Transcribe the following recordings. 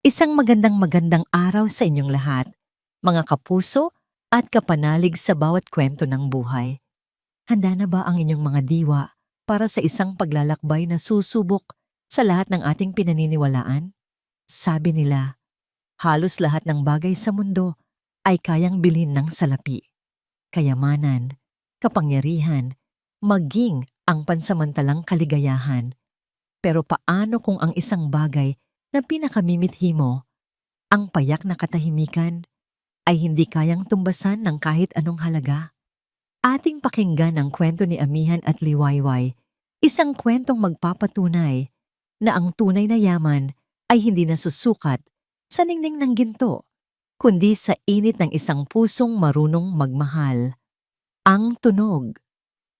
Isang magandang araw sa inyong lahat, mga kapuso at kapanalig sa bawat kwento ng buhay. Handa na ba ang inyong mga diwa para sa isang paglalakbay na susubok sa lahat ng ating pinaniniwalaan? Sabi nila, halos lahat ng bagay sa mundo ay kayang bilhin ng salapi. Kayamanan, kapangyarihan, maging ang pansamantalang kaligayahan. Pero paano kung ang isang bagay na pinakamimithi mo, ang payak na katahimikan, ay hindi kayang tumbasan ng kahit anong halaga? Ating pakinggan ang kwento ni Amihan at Liwayway, isang kwentong magpapatunay na ang tunay na yaman ay hindi nasusukat sa ningning ng ginto, kundi sa init ng isang pusong marunong magmahal. Ang tunog.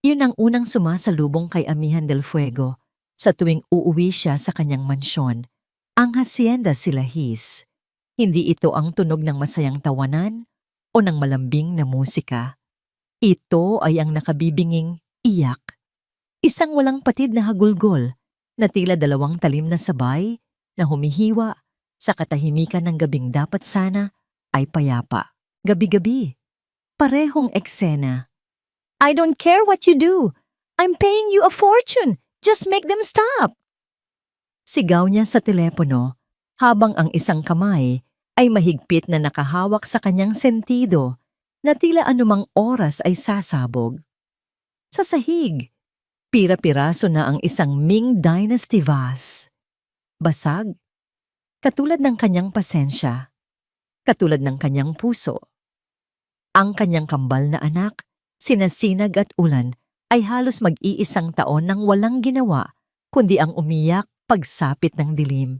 Yun ang unang sumasalubong kay Amihan del Fuego sa tuwing uuwi siya sa kanyang mansyon, ang Hacienda Silahis. Hindi ito ang tunog ng masayang tawanan o ng malambing na musika. Ito ay ang nakabibinging iyak. Isang walang patid na hagulgol na tila dalawang talim na sabay na humihiwa sa katahimikan ng gabing dapat sana ay payapa. Gabi-gabi, parehong eksena. I don't care what you do. I'm paying you a fortune. Just make them stop. Sigaw niya sa telepono habang ang isang kamay ay mahigpit na nakahawak sa kanyang sentido na tila anumang oras ay sasabog. Sa sahig, pira-piraso na ang isang Ming Dynasty vase. Basag, katulad ng kanyang pasensya, katulad ng kanyang puso. Ang kanyang kambal na anak, sina Sinag at Ulan, ay halos mag-iisang taon nang walang ginawa kundi ang umiyak pagsapit ng dilim.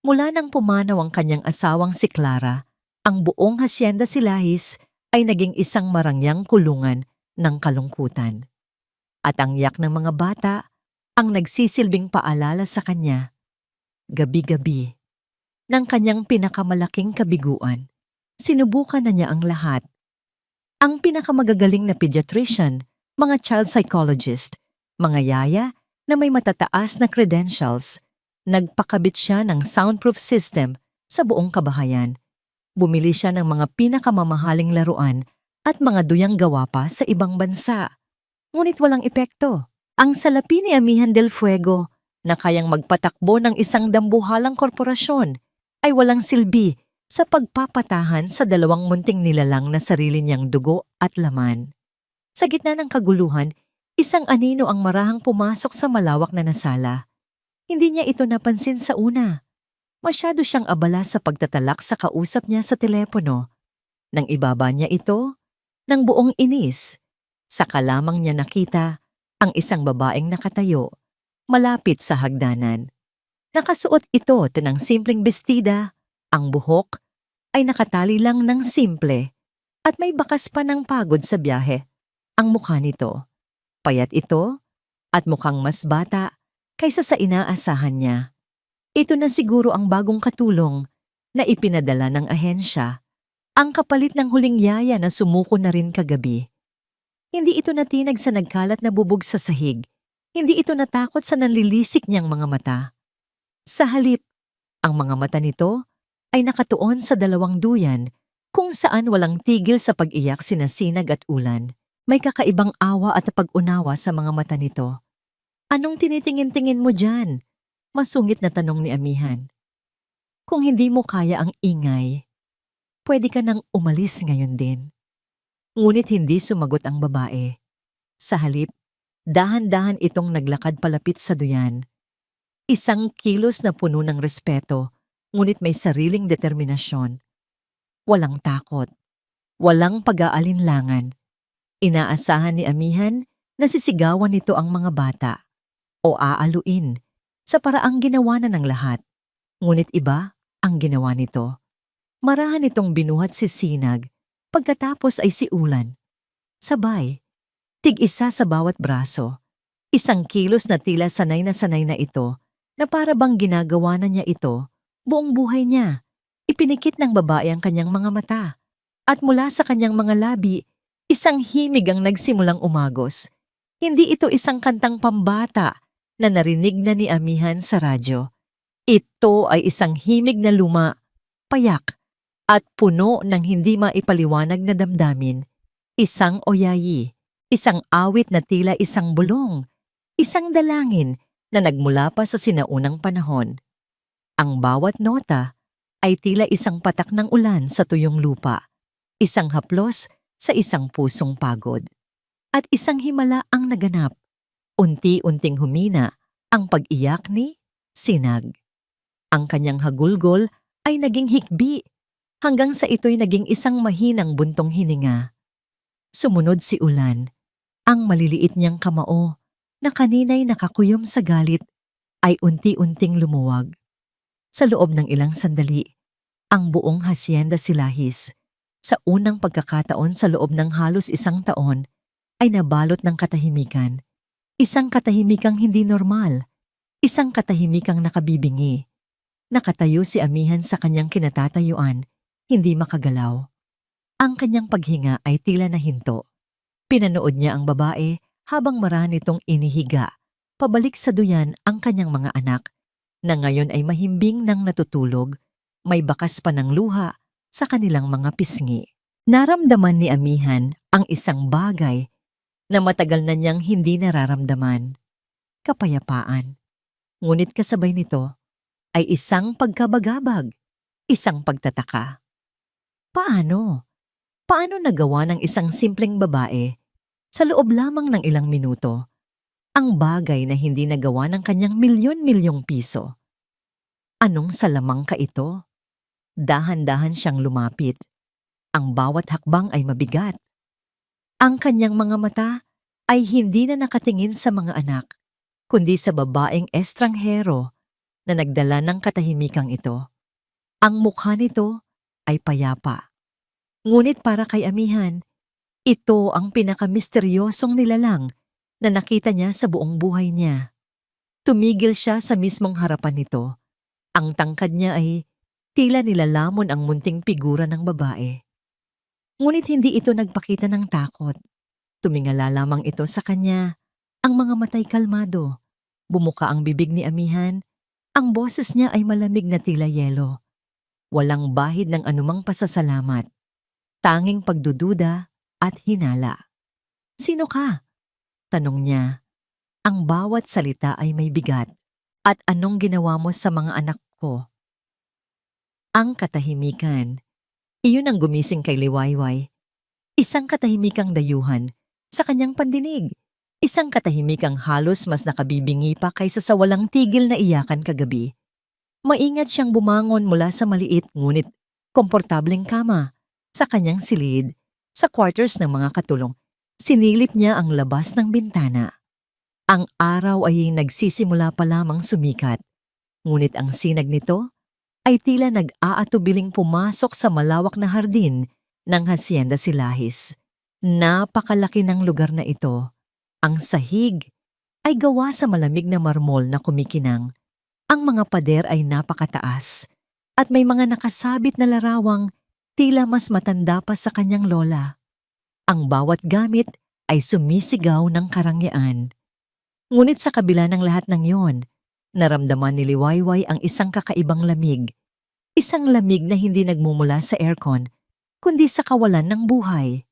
Mula nang pumanaw ang kanyang asawang si Clara, ang buong Hacienda Silahis ay naging isang marangyang kulungan ng kalungkutan. At ang yak ng mga bata ang nagsisilbing paalala sa kanya. Gabi-gabi, ng kanyang pinakamalaking kabiguan, sinubukan na niya ang lahat. Ang pinakamagagaling na pediatrician, mga child psychologist, mga yaya na may matataas na credentials. Nagpakabit siya ng soundproof system sa buong kabahayan. Bumili siya ng mga pinakamamahaling laruan at mga duyang gawa pa sa ibang bansa. Ngunit walang epekto. Ang salapi ni Amihan del Fuego na kayang magpatakbo ng isang dambuhalang korporasyon ay walang silbi sa pagpapatahan sa dalawang munting nilalang na sarili niyang dugo at laman. Sa gitna ng kaguluhan, isang anino ang marahang pumasok sa malawak na nasala. Hindi niya ito napansin sa una. Masyado siyang abala sa pagtatalak sa kausap niya sa telepono. Nang ibaba niya ito, ng buong inis, saka lamang niya nakita ang isang babaeng nakatayo, malapit sa hagdanan. Nakasuot ito ng simpleng bestida, ang buhok ay nakatali lang ng simple at may bakas pa ng pagod sa biyahe. Ang mukha nito, payat ito at mukhang mas bata kaysa sa inaasahan niya. Ito na siguro ang bagong katulong na ipinadala ng ahensya, ang kapalit ng huling yaya na sumuko na rin kagabi. Hindi ito natinag sa nagkalat na bubog sa sahig. Hindi ito natakot sa nanlilisik niyang mga mata. Sa halip, ang mga mata nito ay nakatuon sa dalawang duyan kung saan walang tigil sa pag-iyak sina Sinag at Ulan. May kakaibang awa at pag-unawa sa mga mata nito. Anong tinitingin-tingin mo dyan? Masungit na tanong ni Amihan. Kung hindi mo kaya ang ingay, pwede ka nang umalis ngayon din. Ngunit hindi sumagot ang babae. Sa halip, dahan-dahan itong naglakad palapit sa duyan. Isang kilos na puno ng respeto, ngunit may sariling determinasyon. Walang takot, walang pag-aalinlangan. Inaasahan ni Amihan na sisigawan nito ang mga bata o aaluin sa paraang ginawa na ng lahat. Ngunit iba ang ginawa nito. Marahan itong binuhat si Sinag, pagkatapos ay si Ulan. Sabay, tig-isa sa bawat braso. Isang kilos na tila sanay na ito na para bang ginagawa na niya ito buong buhay niya. Ipinikit ng babae ang kanyang mga mata at mula sa kanyang mga labi, isang himig ang nagsimulang umagos. Hindi ito isang kantang pambata na narinig na ni Amihan sa radyo. Ito ay isang himig na luma, payak, at puno ng hindi maipaliwanag na damdamin. Isang oyayi, isang awit na tila isang bulong, isang dalangin na nagmula pa sa sinaunang panahon. Ang bawat nota ay tila isang patak ng ulan sa tuyong lupa, isang haplos sa isang pusong pagod. At isang himala ang naganap. Unti-unting humina ang pag-iyak ni Sinag. Ang kanyang hagulgol ay naging hikbi hanggang sa ito'y naging isang mahinang buntong hininga. Sumunod si Ulan. Ang maliliit niyang kamao na kanina'y nakakuyom sa galit ay unti-unting lumuwag. Sa loob ng ilang sandali, ang buong hasyenda silahis, sa unang pagkakataon sa loob ng halos isang taon, ay nabalot ng katahimikan. Isang katahimikang hindi normal. Isang katahimikang nakabibingi. Nakatayo si Amihan sa kanyang kinatatayuan, hindi makagalaw. Ang kanyang paghinga ay tila nahinto. Pinanood niya ang babae habang marahas nitong inihiga. Pabalik sa duyan ang kanyang mga anak, na ngayon ay mahimbing nang natutulog, may bakas pa ng luha sa kanilang mga pisngi. Naramdaman ni Amihan ang isang bagay na matagal na niyang hindi nararamdaman. Kapayapaan. Ngunit kasabay nito ay isang pagkabagabag, isang pagtataka. Paano? Paano nagawa ng isang simpleng babae sa loob lamang ng ilang minuto ang bagay na hindi nagawa ng kanyang milyon-milyong piso? Anong salamang ka ito? Dahan-dahan siyang lumapit. Ang bawat hakbang ay mabigat. Ang kanyang mga mata ay hindi na nakatingin sa mga anak, kundi sa babaeng estranghero na nagdala ng katahimikang ito. Ang mukha nito ay payapa. Ngunit para kay Amihan, ito ang pinakamisteryosong nilalang na nakita niya sa buong buhay niya. Tumigil siya sa mismong harapan nito. Ang tangkad niya ay tila nilalamon ang munting figura ng babae. Ngunit hindi ito nagpakita ng takot. Tumingala lamang ito sa kanya. Ang mga matay kalmado. Bumuka ang bibig ni Amihan. Ang boses niya ay malamig na tila yelo. Walang bahid ng anumang pasasalamat. Tanging pagdududa at hinala. Sino ka? Tanong niya. Ang bawat salita ay may bigat. At anong ginawa mo sa mga anak ko? Ang katahimikan. Iyon ang gumising kay Liwayway. Isang katahimikang dayuhan sa kanyang pandinig. Isang katahimikang halos mas nakabibingi pa kaysa sa walang tigil na iyakan kagabi. Maingat siyang bumangon mula sa maliit ngunit komportableng kama sa kanyang silid sa quarters ng mga katulong. Sinilip niya ang labas ng bintana. Ang araw ay nagsisimula pa lamang sumikat. Ngunit ang sinag nito ay tila nag-aatubiling pumasok sa malawak na hardin ng Hacienda Silahis. Napakalaki ng lugar na ito. Ang sahig ay gawa sa malamig na marmol na kumikinang. Ang mga pader ay napakataas at may mga nakasabit na larawang tila mas matanda pa sa kanyang lola. Ang bawat gamit ay sumisigaw ng karangyaan. Ngunit sa kabila ng lahat ng yon, naramdaman ni Liwayway ang isang kakaibang lamig. Isang lamig na hindi nagmumula sa aircon, kundi sa kawalan ng buhay.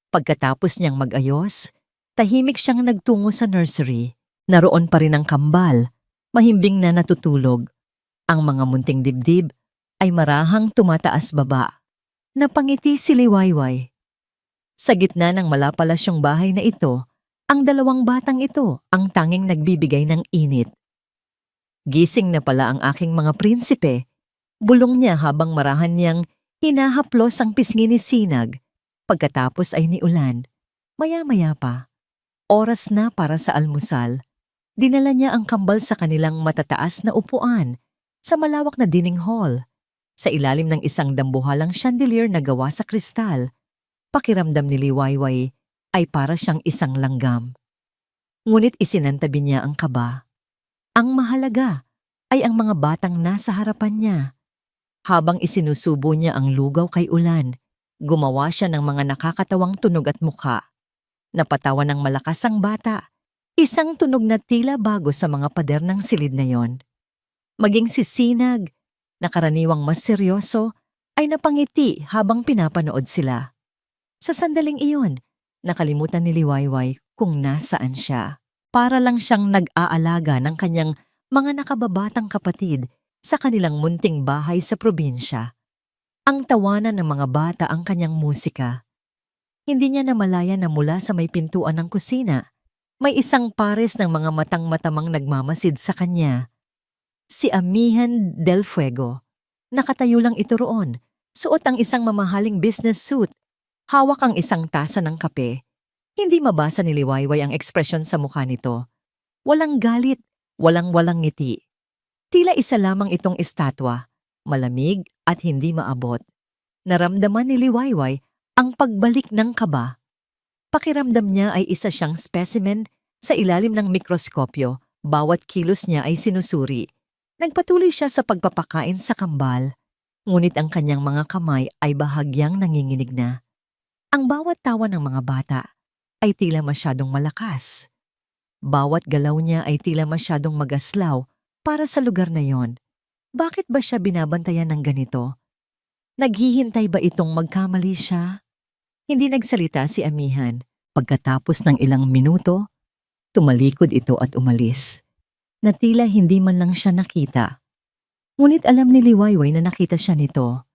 Pagkatapos niyang mag-ayos, tahimik siyang nagtungo sa nursery. Naroon pa rin ang kambal, mahimbing na natutulog. Ang mga munting dibdib ay marahang tumataas baba. Napangiti si Liwayway. Sa gitna ng malapalasyong bahay na ito, ang dalawang batang ito ang tanging nagbibigay ng init. Gising na pala ang aking mga prinsipe, bulong niya habang marahan niyang hinahaplos ang pisngi ni Sinag. Pagkatapos ay ni Ulan. Maya-maya pa, oras na para sa almusal. Dinala niya ang kambal sa kanilang matataas na upuan sa malawak na dining hall. Sa ilalim ng isang dambuhalang chandelier na gawa sa kristal, pakiramdam ni Liwayway ay para siyang isang langgam. Ngunit isinantabi niya ang kaba. Ang mahalaga ay ang mga batang nasa harapan niya. Habang isinusubo niya ang lugaw kay Ulan, gumawa siya ng mga nakakatawang tunog at mukha. Napatawa ng malakas ang bata, isang tunog na tila bago sa mga pader ng silid na yon. Maging si Sinag, na karaniwang mas seryoso, ay napangiti habang pinapanood sila. Sa sandaling iyon, nakalimutan ni Liwayway kung nasaan siya. Para lang siyang nag-aalaga ng kanyang mga nakababatang kapatid sa kanilang munting bahay sa probinsya. Ang tawanan ng mga bata ang kanyang musika. Hindi niya namalayan na mula sa may pintuan ng kusina, may isang pares ng mga matang matamang nagmamasid sa kanya. Si Amihan del Fuego. Nakatayo lang ito roon. Suot ang isang mamahaling business suit. Hawak ang isang tasa ng kape. Hindi mabasa ni Liwayway ang ekspresyon sa mukha nito. Walang galit, walang ngiti. Tila isa lamang itong estatwa, malamig at hindi maabot. Naramdaman ni Liwayway ang pagbalik ng kaba. Pakiramdam niya ay isa siyang specimen sa ilalim ng mikroskopyo, bawat kilos niya ay sinusuri. Nagpatuloy siya sa pagpapakain sa kambal, ngunit ang kanyang mga kamay ay bahagyang nanginginig na. Ang bawat tawa ng mga bata ay tila masyadong malakas. Bawat galaw niya ay tila masyadong magaslaw para sa lugar na yon. Bakit ba siya binabantayan ng ganito? Naghihintay ba itong magkamali siya? Hindi nagsalita si Amihan. Pagkatapos ng ilang minuto, tumalikod ito at umalis. Na tila hindi man lang siya nakita. Ngunit alam ni Liwayway na nakita siya nito.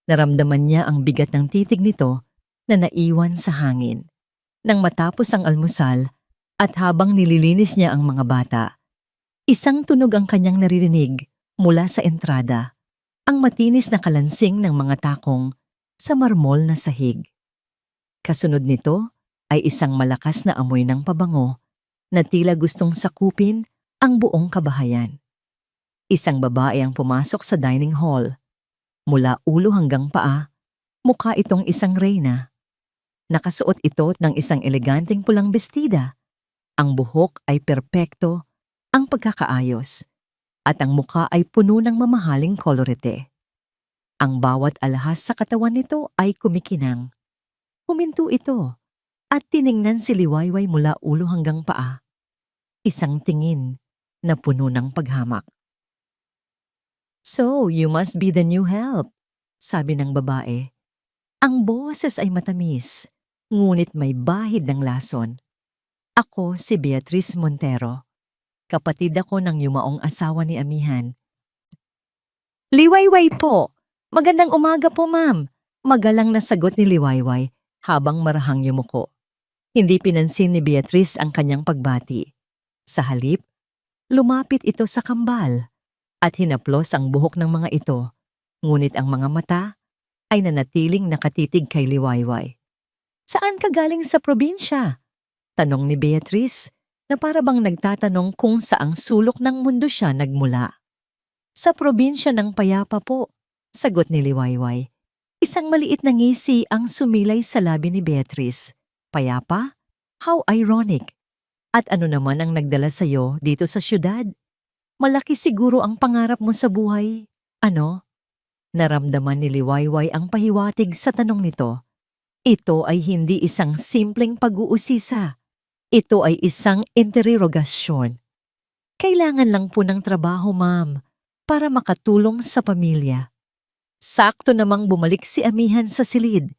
Naramdaman niya ang bigat ng titig nito na naiwan sa hangin. Nang matapos ang almusal at habang nililinis niya ang mga bata, isang tunog ang kanyang naririnig mula sa entrada. Ang matinis na kalansing ng mga takong sa marmol na sahig. Kasunod nito ay isang malakas na amoy ng pabango na tila gustong sakupin ang buong kabahayan. Isang babae ang pumasok sa dining hall. Mula ulo hanggang paa, mukha itong isang reyna. Nakasuot ito ng isang eleganteng pulang bestida. Ang buhok ay perpekto, ang pagkakaayos, at ang mukha ay puno ng mamahaling kolorete. Ang bawat alahas sa katawan nito ay kumikinang. Huminto ito at tiningnan si Liwayway mula ulo hanggang paa. Isang tingin na puno ng paghamak. "So, you must be the new help," sabi ng babae. Ang boses ay matamis, ngunit may bahid ng lason. "Ako si Beatriz Montero. Kapatid ako ng yumaong asawa ni Amihan." "Liwayway po! Magandang umaga po, ma'am," magalang na sagot ni Liwayway habang marahang yumuko. Hindi pinansin ni Beatriz ang kanyang pagbati. Sa halip, lumapit ito sa kambal at hinaplos ang buhok ng mga ito, ngunit ang mga mata ay nanatiling nakatitig kay Liwayway. "Saan ka galing sa probinsya?" tanong ni Beatriz na para bang nagtatanong kung saang sulok ng mundo siya nagmula. "Sa probinsya ng Payapa po," sagot ni Liwayway. Isang maliit na ngisi ang sumilay sa labi ni Beatriz. "Payapa? How ironic. At ano naman ang nagdala sa'yo dito sa syudad? Malaki siguro ang pangarap mo sa buhay. Ano?" Naramdaman ni Liwayway ang pahiwatig sa tanong nito. Ito ay hindi isang simpleng pag-uusisa. Ito ay isang interogasyon. "Kailangan lang po ng trabaho, ma'am, para makatulong sa pamilya." Sakto namang bumalik si Amihan sa silid.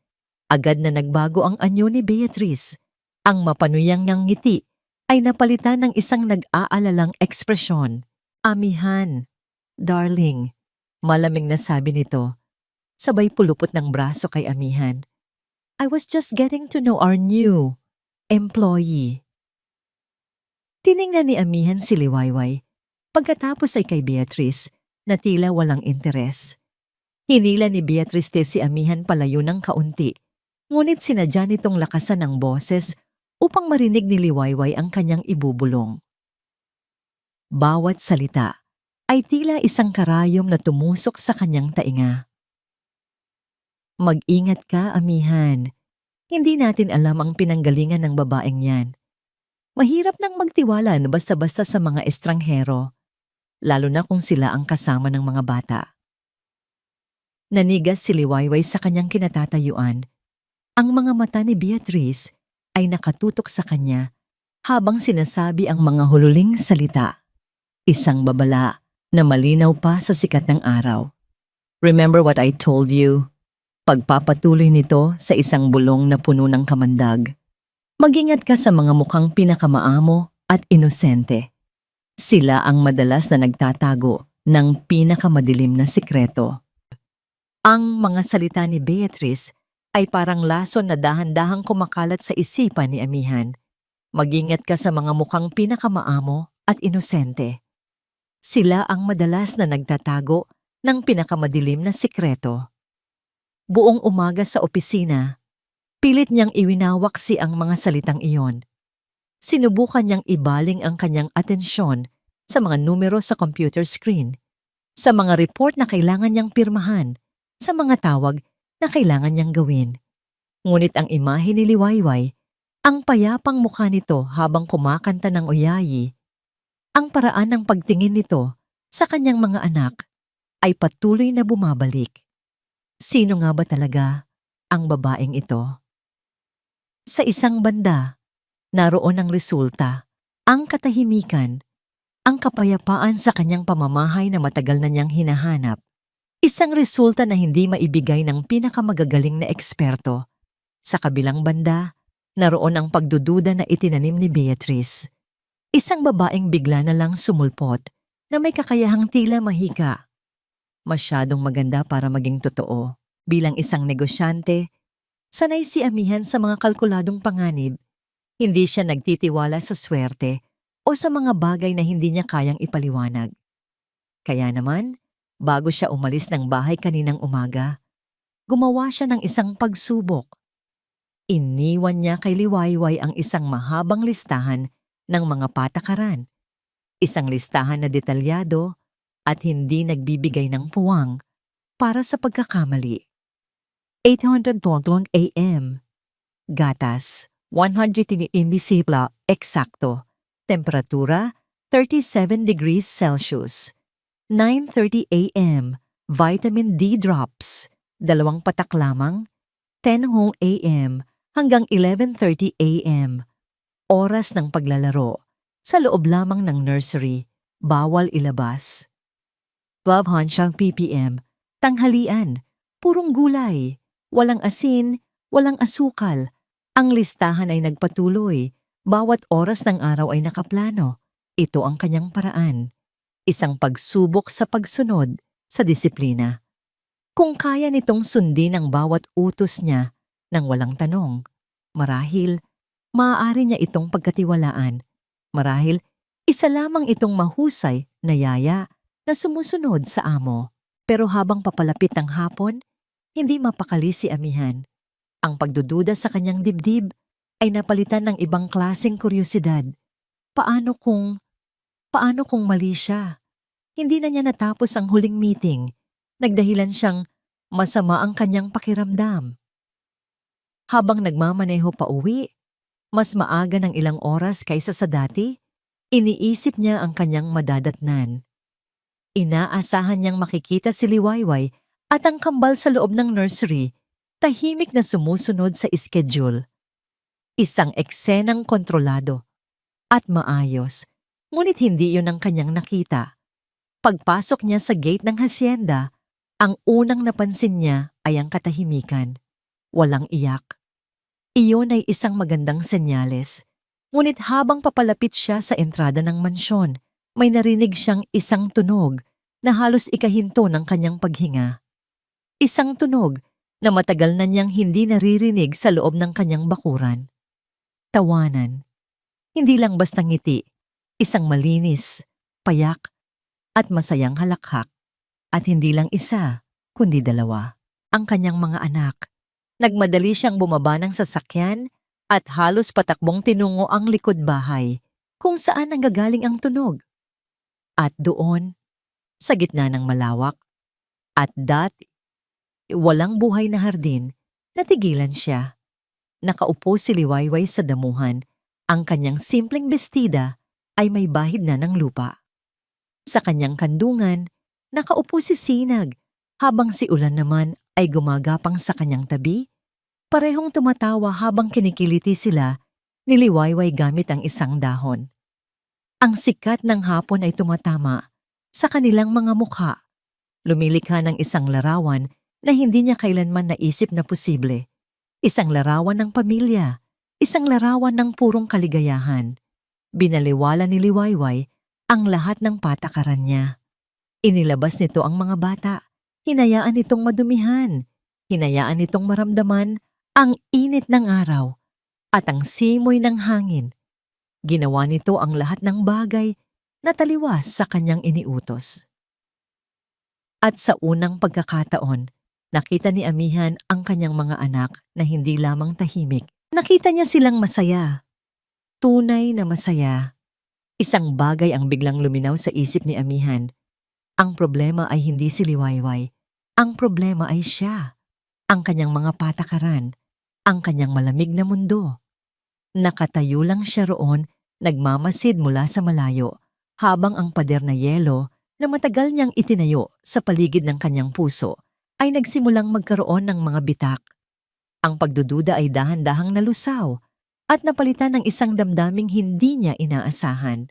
Agad na nagbago ang anyo ni Beatriz. Ang mapanuyang niyang ngiti ay napalitan ng isang nag-aalalang ekspresyon. "Amihan, darling," malamig na sabi nito. Sabay pulupot ng braso kay Amihan. "I was just getting to know our new employee." Tiningnan ni Amihan si Liwayway. Pagkatapos ay kay Beatriz na tila walang interes. Hinila ni Beatriz si Amihan palayo ng kaunti, ngunit sinadya nitong lakasan ng boses upang marinig ni Liwayway ang kanyang ibubulong. Bawat salita ay tila isang karayom na tumusok sa kanyang tainga. "Mag-ingat ka, Amihan. Hindi natin alam ang pinanggalingan ng babaeng yan. Mahirap nang magtiwala na basta-basta sa mga estranghero, lalo na kung sila ang kasama ng mga bata." Nanigas si Liwayway sa kanyang kinatatayuan. Ang mga mata ni Beatriz ay nakatutok sa kanya habang sinasabi ang mga hululing salita. Isang babala na malinaw pa sa sikat ng araw. Remember what I told you? Pagpapatuloy nito sa isang bulong na puno ng kamandag. Mag-ingat ka sa mga mukhang pinakamaamo at inosente. Sila ang madalas na nagtatago ng pinakamadilim na sikreto. Ang mga salita ni Beatrice ay parang lason na dahan-dahang kumakalat sa isipan ni Amihan. Mag-ingat ka sa mga mukhang pinakamaamo at inosente. Sila ang madalas na nagtatago ng pinakamadilim na sikreto. Buong umaga sa opisina, pilit niyang iwinawak ang mga salitang iyon. Sinubukan niyang ibaling ang kanyang atensyon sa mga numero sa computer screen, sa mga report na kailangan niyang pirmahan, sa mga tawag na kailangan niyang gawin. Ngunit ang imahe ni Liwayway, ang payapang mukha nito habang kumakanta ng Oyayi, ang paraan ng pagtingin nito sa kanyang mga anak ay patuloy na bumabalik. Sino nga ba talaga ang babaeng ito? Sa isang banda, naroon ang resulta, ang katahimikan, ang kapayapaan sa kanyang pamamahay na matagal na niyang hinahanap. Isang resulta na hindi maibigay ng pinakamagagaling na eksperto. Sa kabilang banda, naroon ang pagdududa na itinanim ni Beatrice. Isang babaeng bigla na lang sumulpot na may kakayahang tila mahika. Masyadong maganda para maging totoo. Bilang isang negosyante, sanay si Amihan sa mga kalkuladong panganib. Hindi siya nagtitiwala sa swerte o sa mga bagay na hindi niya kayang ipaliwanag. Kaya naman, bago siya umalis ng bahay kaninang umaga, gumawa siya ng isang pagsubok. Iniwan niya kay Liwayway ang isang mahabang listahan ng mga patakaran. Isang listahan na detalyado at hindi nagbibigay ng puwang para sa pagkakamali. 800 AM. Gatas, 100 imbisibla, eksakto. Temperatura, 37 degrees Celsius. 9:30 AM. Vitamin D drops, 2 patak lamang. 10 AM hanggang 11:30 AM. Oras ng paglalaro. Sa loob lamang ng nursery, bawal ilabas. 12 ppm. Tanghalian, purong gulay. Walang asin, walang asukal. Ang listahan ay nagpatuloy. Bawat oras ng araw ay nakaplano. Ito ang kanyang paraan. Isang pagsubok sa pagsunod sa disiplina. Kung kaya nitong sundin ang bawat utos niya nang walang tanong, marahil maaari niya itong pagkatiwalaan. Marahil isa lamang itong mahusay na yaya na sumusunod sa amo. Pero habang papalapit ang hapon, hindi mapakali si Amihan. Ang pagdududa sa kanyang dibdib ay napalitan ng ibang klaseng kuryosidad. Paano kung mali siya? Hindi na niya natapos ang huling meeting. Nagdahilan siyang masama ang kanyang pakiramdam. Habang nagmamaneho pa uwi, mas maaga ng ilang oras kaysa sa dati, iniisip niya ang kanyang madadatnan. Inaasahan niyang makikita si Liwayway at ang kambal sa loob ng nursery, tahimik na sumusunod sa schedule. Isang eksenang kontrolado at maayos, ngunit hindi iyon ang kanyang nakita. Pagpasok niya sa gate ng hacienda, ang unang napansin niya ay ang katahimikan. Walang iyak. Iyon ay isang magandang senyales. Ngunit habang papalapit siya sa entrada ng mansyon, may narinig siyang isang tunog na halos ikahinto ng kanyang paghinga. Isang tunog na matagal na niyang hindi naririnig sa loob ng kanyang bakuran. Tawanan. Hindi lang basta ngiti, isang malinis, payak, at masayang halakhak. At hindi lang isa, kundi dalawa. Ang kanyang mga anak. Nagmadali siyang bumaba ng sasakyan at halos patakbong tinungo ang likod bahay kung saan nanggagaling ang tunog. At doon, sa gitna ng malawak at walang buhay na hardin, natigilan siya. Nakaupo si Liwayway sa damuhan. Ang kanyang simpleng bestida ay may bahid na ng lupa. Sa kanyang kandungan, nakaupo si Sinag, habang si Ulan naman ay gumagapang sa kanyang tabi. Parehong tumatawa habang kinikiliti sila ni Liwayway gamit ang isang dahon. Ang sikat ng hapon ay tumatama Sa kanilang mga mukha, lumilikha ng isang larawan na hindi niya kailanman naisip na posible. Isang larawan ng pamilya, isang larawan ng purong kaligayahan. Binaliwala ni Liwayway ang lahat ng patakaran niya. Inilabas nito ang mga bata. Hinayaan nitong madumihan. Hinayaan nitong maramdaman ang init ng araw at ang simoy ng hangin. Ginawa nito ang lahat ng bagay na taliwas sa kanyang iniutos. At sa unang pagkakataon, nakita ni Amihan ang kanyang mga anak na hindi lamang tahimik. Nakita niya silang masaya. Tunay na masaya. Isang bagay ang biglang luminaw sa isip ni Amihan. Ang problema ay hindi si Liwayway. Ang problema ay siya. Ang kanyang mga patakaran. Ang kanyang malamig na mundo. Nakatayo lang siya roon, nagmamasid mula sa malayo, habang ang pader na yelo na matagal niyang itinayo sa paligid ng kanyang puso ay nagsimulang magkaroon ng mga bitak. Ang pagdududa ay dahan-dahang nalusaw at napalitan ng isang damdaming hindi niya inaasahan.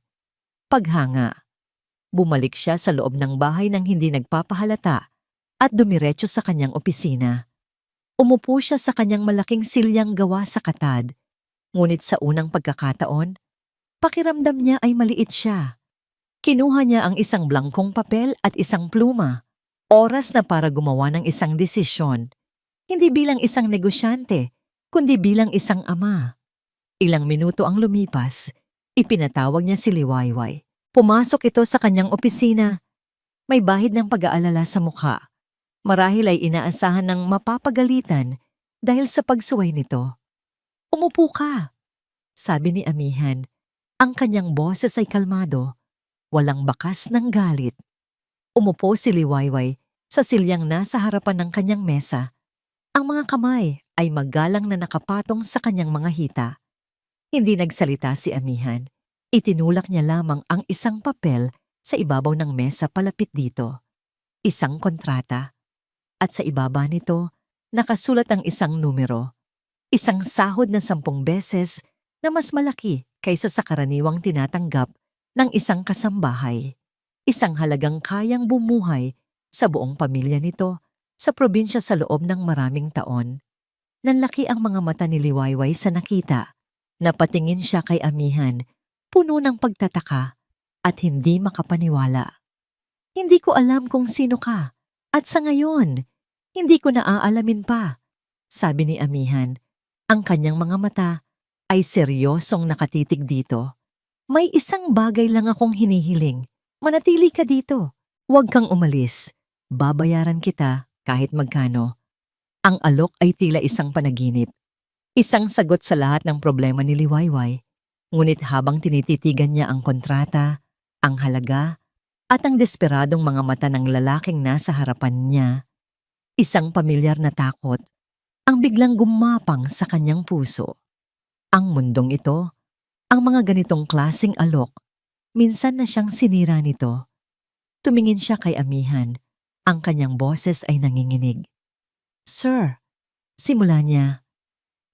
Paghanga. Bumalik siya sa loob ng bahay nang hindi nagpapahalata at dumiretso sa kanyang opisina. Umupo siya sa kanyang malaking silyang gawa sa katad. Ngunit sa unang pagkakataon, pakiramdam niya ay maliit siya. Kinuha niya ang isang blangkong papel at isang pluma. Oras na para gumawa ng isang desisyon. Hindi bilang isang negosyante, kundi bilang isang ama. Ilang minuto ang lumipas, ipinatawag niya si Liwayway. Pumasok ito sa kanyang opisina. May bahid ng pag-aalala sa mukha. Marahil ay inaasahan ng mapapagalitan dahil sa pagsuway nito. "Umupo ka," sabi ni Amihan. Ang kanyang boses ay kalmado, walang bakas ng galit. Umupo si Liwayway sa silyang nasa harapan ng kanyang mesa. Ang mga kamay ay magalang na nakapatong sa kanyang mga hita. Hindi nagsalita si Amihan. Itinulak niya lamang ang isang papel sa ibabaw ng mesa palapit dito. Isang kontrata. At sa ibaba nito, nakasulat ang isang numero. Isang sahod na 10 beses na mas malaki kaysa sa karaniwang tinatanggap ng isang kasambahay. Isang halagang kayang bumuhay sa buong pamilya nito sa probinsya sa loob ng maraming taon. Nanlaki ang mga mata ni Liwayway sa nakita. Napatingin siya kay Amihan, puno ng pagtataka at hindi makapaniwala. "Hindi ko alam kung sino ka at sa ngayon, hindi ko naaalamin pa," sabi ni Amihan. Ang kanyang mga mata ay seryosong nakatitig dito. "May isang bagay lang akong hinihiling. Manatili ka dito. Huwag kang umalis. Babayaran kita kahit magkano." Ang alok ay tila isang panaginip. Isang sagot sa lahat ng problema ni Liwayway. Ngunit habang tinititigan niya ang kontrata, ang halaga, at ang desperadong mga mata ng lalaking nasa harapan niya, isang pamilyar na takot ang biglang gumapang sa kanyang puso. Ang mundong ito, ang mga ganitong klasing alok, minsan na siyang sinira nito. Tumingin siya kay Amihan. Ang kanyang boses ay nanginginig. "Sir," simula niya,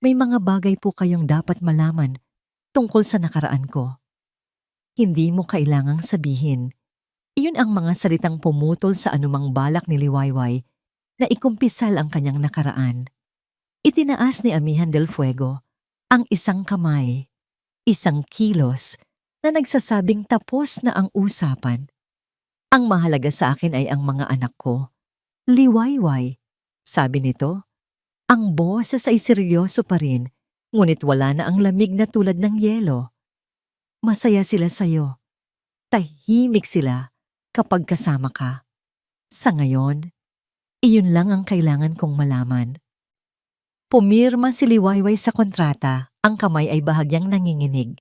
"may mga bagay po kayong dapat malaman tungkol sa nakaraan ko. Hindi mo kailangang sabihin." Iyon ang mga salitang pumutol sa anumang balak ni Liwayway na ikumpisal ang kanyang nakaraan. Itinaas ni Amihan del Fuego ang isang kamay, isang kilos na nagsasabing tapos na ang usapan. "Ang mahalaga sa akin ay ang mga anak ko. Liwayway," sabi nito. Ang boses ay seryoso pa rin, ngunit wala na ang lamig na tulad ng yelo. "Masaya sila sa'yo. Tahimik sila kapag kasama ka. Sa ngayon, iyon lang ang kailangan kong malaman." Pumirma si Liwayway sa kontrata, ang kamay ay bahagyang nanginginig.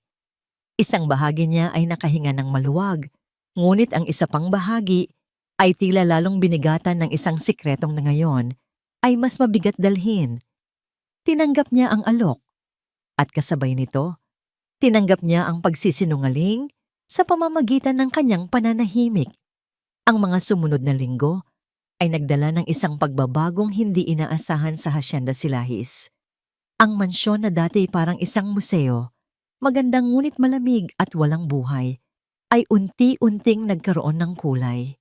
Isang bahagi niya ay nakahinga ng maluwag, ngunit ang isa pang bahagi ay tila lalong binigatan ng isang sikretong na ngayon ay mas mabigat dalhin. Tinanggap niya ang alok, at kasabay nito, tinanggap niya ang pagsisinungaling sa pamamagitan ng kanyang pananahimik. Ang mga sumunod na linggo ay nagdala ng isang pagbabagong hindi inaasahan sa Hacienda Silahis. Ang mansyon na dati parang isang museo, magandang ngunit malamig at walang buhay, ay unti-unting nagkaroon ng kulay.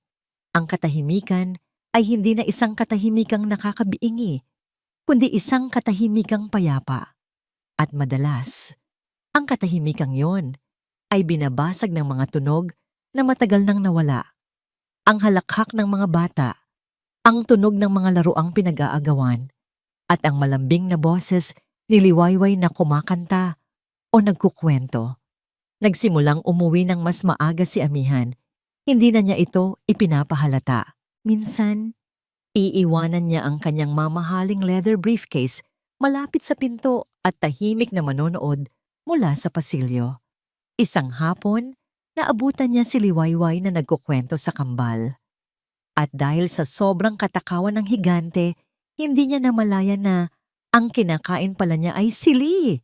Ang katahimikan ay hindi na isang katahimikang nakakabiingi, kundi isang katahimikang payapa. At madalas, ang katahimikang yon ay binabasag ng mga tunog na matagal nang nawala. Ang halakhak ng mga bata, ang tunog ng mga laruang pinag-aagawan, at ang malambing na boses ni Liwayway na kumakanta o nagkukwento. Nagsimulang umuwi ng mas maaga si Amihan. Hindi na niya ito ipinapahalata. Minsan, iiwanan niya ang kanyang mamahaling leather briefcase malapit sa pinto at tahimik na manonood mula sa pasilyo. Isang hapon, naabutan niya si Liwayway na nagkukwento sa kambal. At dahil sa sobrang katakawan ng higante, hindi niya namalayan na ang kinakain pala niya ay sili.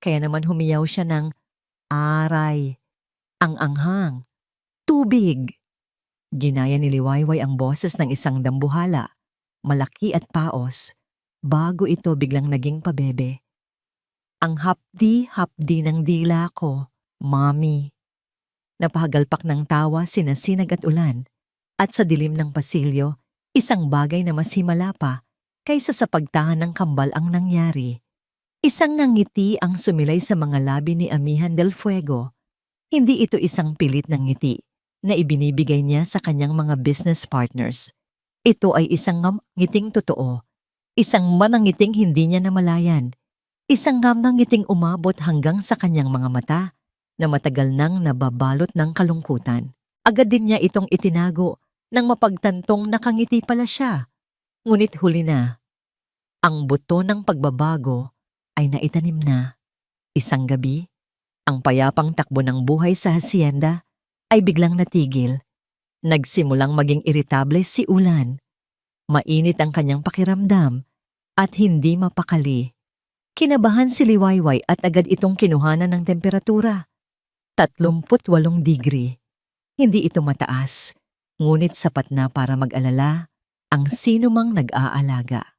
Kaya naman humiyaw siya ng aray, ang anghang, tubig. Ginaya ni Liwayway ang boses ng isang dambuhala, malaki at paos, bago ito biglang naging pabebe. Ang hapdi-hapdi ng dila ko, Mommy. Napahagalpak ng tawa sina Sinag at Ulan, at sa dilim ng pasilyo, isang bagay na mas himala pa kaysa sa pagtahan ng kambal ang nangyari. Isang ngiti ang sumilay sa mga labi ni Amihan del Fuego. Hindi ito isang pilit ng ngiti na ibinibigay niya sa kanyang mga business partners. Ito ay isang ngiting totoo, isang manangiting hindi niya namalayan, isang ngiting umabot hanggang sa kanyang mga mata na matagal nang nababalot ng kalungkutan. Agad din niya itong itinago nang mapagtantong nakangiti pala siya. Ngunit huli na, ang buto ng pagbabago ay naitanim na. Isang gabi, ang payapang takbo ng buhay sa hacienda ay biglang natigil. Nagsimulang maging iritable si Ulan. Mainit ang kanyang pakiramdam at hindi mapakali. Kinabahan si Liwayway at agad itong kinuhanan ng temperatura. 38 degree. Hindi ito mataas, ngunit sapat na para mag-alala ang sinumang nag-aalaga.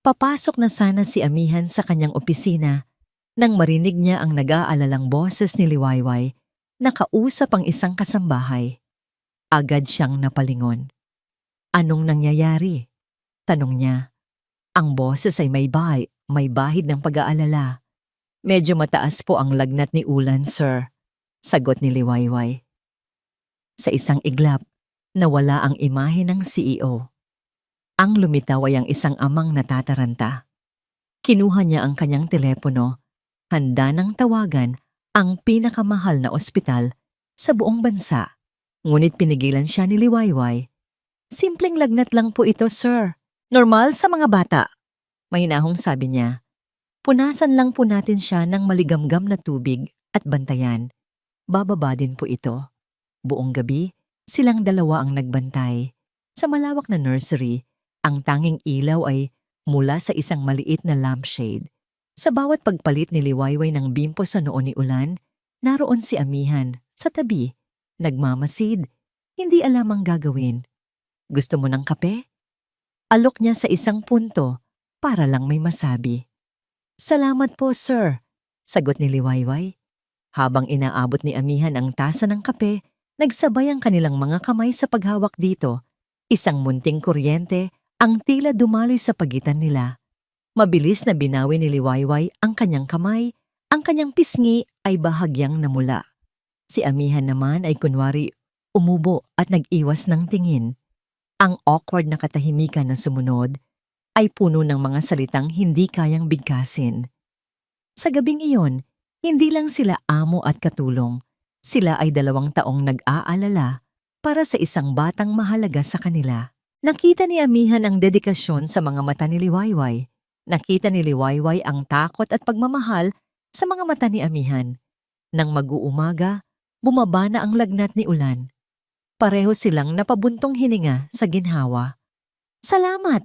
Papasok na sana si Amihan sa kanyang opisina nang marinig niya ang nag-aalalang boses ni Liwayway na kausap ang isang kasambahay. Agad siyang napalingon. Anong nangyayari? Tanong niya. Ang boses ay may bahid ng pag-aalala. Medyo mataas po ang lagnat ni Ulan, sir. Sagot ni Liwayway. Sa isang iglap, nawala ang imahe ng CEO. Ang lumitaw ay ang isang amang natataranta. Kinuha niya ang kanyang telepono, handa nang tawagan ang pinakamahal na ospital sa buong bansa. Ngunit pinigilan siya ni Liwayway. Simpleng lagnat lang po ito, sir. Normal sa mga bata. Mahinahong sabi niya. Punasan lang po natin siya ng maligamgam na tubig at bantayan. Bababa din po ito. Buong gabi, silang dalawa ang nagbantay. Sa malawak na nursery, ang tanging ilaw ay mula sa isang maliit na lampshade. Sa bawat pagpalit ni Liwayway ng bimpo sa noo ni Ulan, naroon si Amihan sa tabi, nagmamasid, hindi alam ang gagawin. Gusto mo ng kape? Alok niya sa isang punto para lang may masabi. Salamat po, sir, sagot ni Liwayway. Habang inaabot ni Amihan ang tasa ng kape, nagsabay ang kanilang mga kamay sa paghawak dito. Isang munting kuryente ang tila dumaloy sa pagitan nila. Mabilis na binawi ni Liwayway ang kanyang kamay, ang kanyang pisngi ay bahagyang namula. Si Amihan naman ay kunwari umubo at nag-iwas ng tingin. Ang awkward na katahimikan na sumunod ay puno ng mga salitang hindi kayang bigkasin. Sa gabing iyon, hindi lang sila amo at katulong. Sila ay 2 taong nag-aalala para sa isang batang mahalaga sa kanila. Nakita ni Amihan ang dedikasyon sa mga mata ni Liwayway. Nakita ni Liwayway ang takot at pagmamahal sa mga mata ni Amihan. Nang mag-uumaga, bumaba na ang lagnat ni Ulan. Pareho silang napabuntong hininga sa ginhawa. Salamat!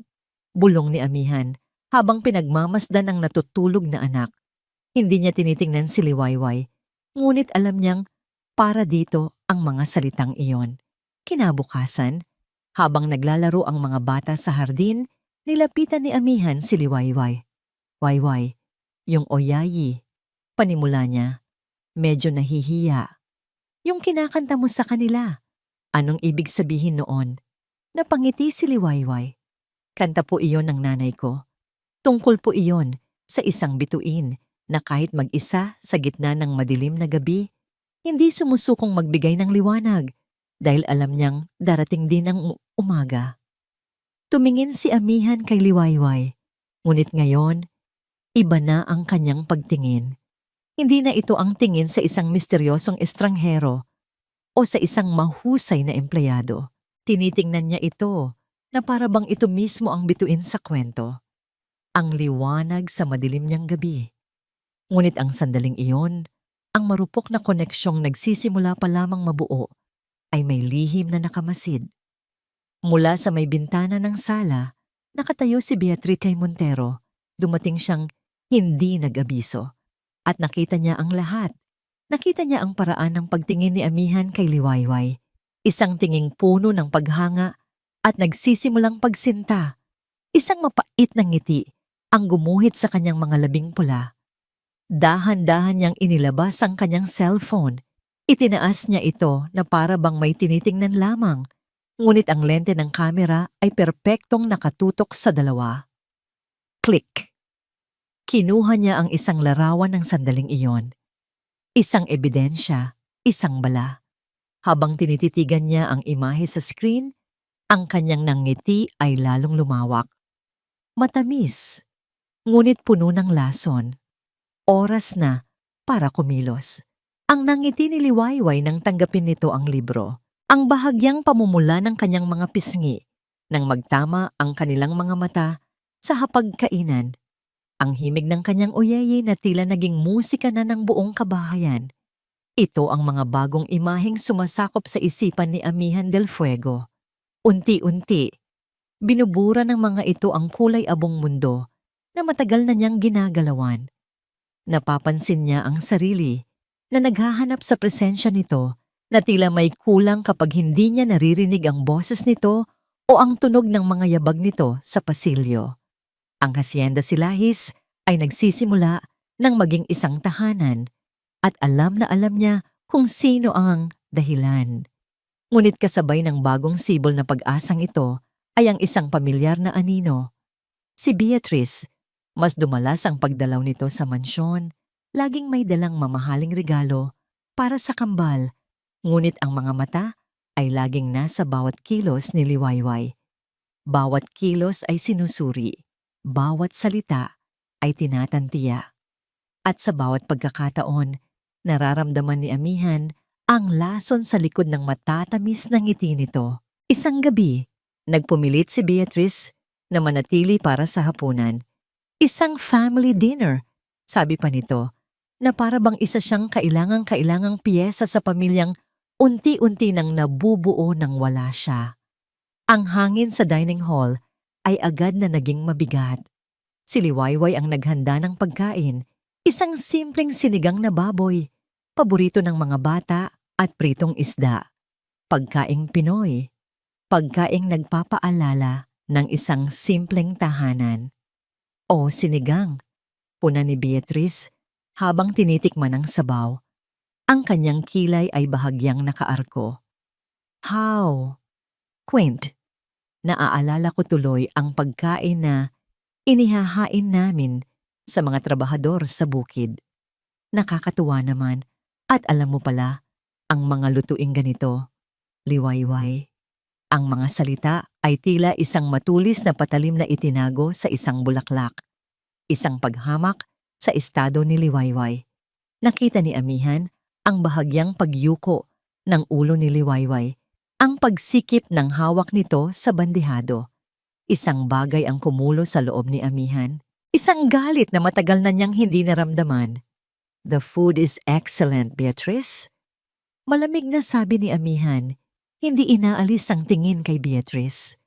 Bulong ni Amihan habang pinagmamasdan ang natutulog na anak. Hindi niya tinitingnan si Liwayway, ngunit alam niyang para dito ang mga salitang iyon. Kinabukasan, habang naglalaro ang mga bata sa hardin, nilapitan ni Amihan si Liwayway. Wayway, yung oyayi, panimula niya, medyo nahihiya. Yung kinakanta mo sa kanila. Anong ibig sabihin noon? Napangiti si Liwayway. Kanta po iyon ng nanay ko. Tungkol po iyon sa isang bituin na kahit mag-isa sa gitna ng madilim na gabi, hindi sumusukong magbigay ng liwanag dahil alam niyang darating din ang umaga. Tumingin si Amihan kay Liwayway, ngunit ngayon, iba na ang kanyang pagtingin. Hindi na ito ang tingin sa isang misteryosong estranghero o sa isang mahusay na empleyado. Tinitingnan niya ito na para bang ito mismo ang bituin sa kwento. Ang liwanag sa madilim niyang gabi. Ngunit ang sandaling iyon, ang marupok na koneksyong nagsisimula pa lamang mabuo, ay may lihim na nakamasid. Mula sa may bintana ng sala, nakatayo si Beatriz kay Montero. Dumating siyang hindi nag-abiso. At nakita niya ang lahat. Nakita niya ang paraan ng pagtingin ni Amihan kay Liwayway. Isang tinging puno ng paghanga at nagsisimulang pagsinta. Isang mapait na ngiti ang gumuhit sa kanyang mga labing pula. Dahan-dahan niyang inilabas ang kanyang cellphone. Itinaas niya ito na para bang may tinitingnan lamang. Ngunit ang lente ng kamera ay perpektong nakatutok sa dalawa. Click! Kinuha niya ang isang larawan ng sandaling iyon. Isang ebidensya, isang bala. Habang tinititigan niya ang imahe sa screen, ang kanyang nangiti ay lalong lumawak. Matamis, ngunit puno ng lason. Oras na para kumilos. Ang nangiti ni Liwayway nang tanggapin nito ang libro. Ang bahagyang pamumula ng kanyang mga pisngi nang magtama ang kanilang mga mata sa hapagkainan. Ang himig ng kanyang uyeye na tila naging musika na ng buong kabahayan. Ito ang mga bagong imaheng sumasakop sa isipan ni Amihan del Fuego. Unti-unti, binubura ng mga ito ang kulay abong mundo na matagal na niyang ginagalawan. Napapansin niya ang sarili na naghahanap sa presensya nito na tila may kulang kapag hindi niya naririnig ang boses nito o ang tunog ng mga yabag nito sa pasilyo. Ang Hacienda Silahis ay nagsisimula ng maging isang tahanan at alam na alam niya kung sino ang dahilan. Ngunit kasabay ng bagong sibol na pag-asang ito ay ang isang pamilyar na anino. Si Beatriz, mas dumalas ang pagdalaw nito sa mansyon, laging may dalang mamahaling regalo para sa kambal. Ngunit ang mga mata ay laging nasa bawat kilos ni Liwayway. Bawat kilos ay sinusuri, bawat salita ay tinatantiya. At sa bawat pagkakataon, nararamdaman ni Amihan ang lason sa likod ng matatamis na ngiti nito. Isang gabi, nagpumilit si Beatriz na manatili para sa hapunan. Isang family dinner, sabi pa nito, na para bang isa siyang kailangang piyesa sa pamilyang unti-unti nang nabubuo nang wala siya. Ang hangin sa dining hall ay agad na naging mabigat. Si Liwayway ang naghanda ng pagkain, isang simpleng sinigang na baboy, paborito ng mga bata at pritong isda. Pagkaing Pinoy, pagkaing nagpapaalala ng isang simpleng tahanan. O sinigang, puna ni Beatriz habang tinitikman ang sabaw. Ang kanyang kilay ay bahagyang nakaarko. How quaint! Naaalala ko tuloy ang pagkain na inihahain namin sa mga trabahador sa bukid. Nakakatuwa naman at alam mo pala, ang mga lutuing ganito, Liwayway. Ang mga salita ay tila isang matulis na patalim na itinago sa isang bulaklak. Isang paghamak sa estado ni Liwayway. Nakita ni Amihan ang bahagyang pagyuko ng ulo ni Liwayway, ang pagsikip ng hawak nito sa bandehado. Isang bagay ang kumulo sa loob ni Amihan. Isang galit na matagal na niyang hindi naramdaman. The food is excellent, Beatriz. Malamig na sabi ni Amihan, hindi inaalis ang tingin kay Beatriz.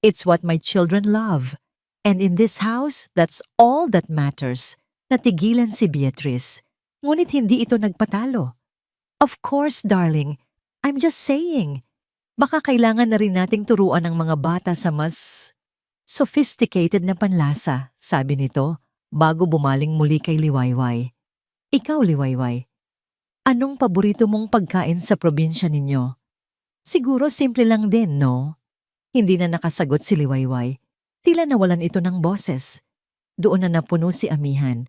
It's what my children love. And in this house, that's all that matters. Natigilan si Beatriz, ngunit hindi ito nagpatalo. Of course, darling. I'm just saying. Baka kailangan na rin nating turuan ang mga bata sa mas sophisticated na panlasa, sabi nito, bago bumaling muli kay Liwayway. Ikaw, Liwayway, Anong paborito mong pagkain sa probinsya ninyo? Siguro simple lang din, no? Hindi na nakasagot si Liwayway. Tila nawalan ito ng boses. Doon na napuno si Amihan.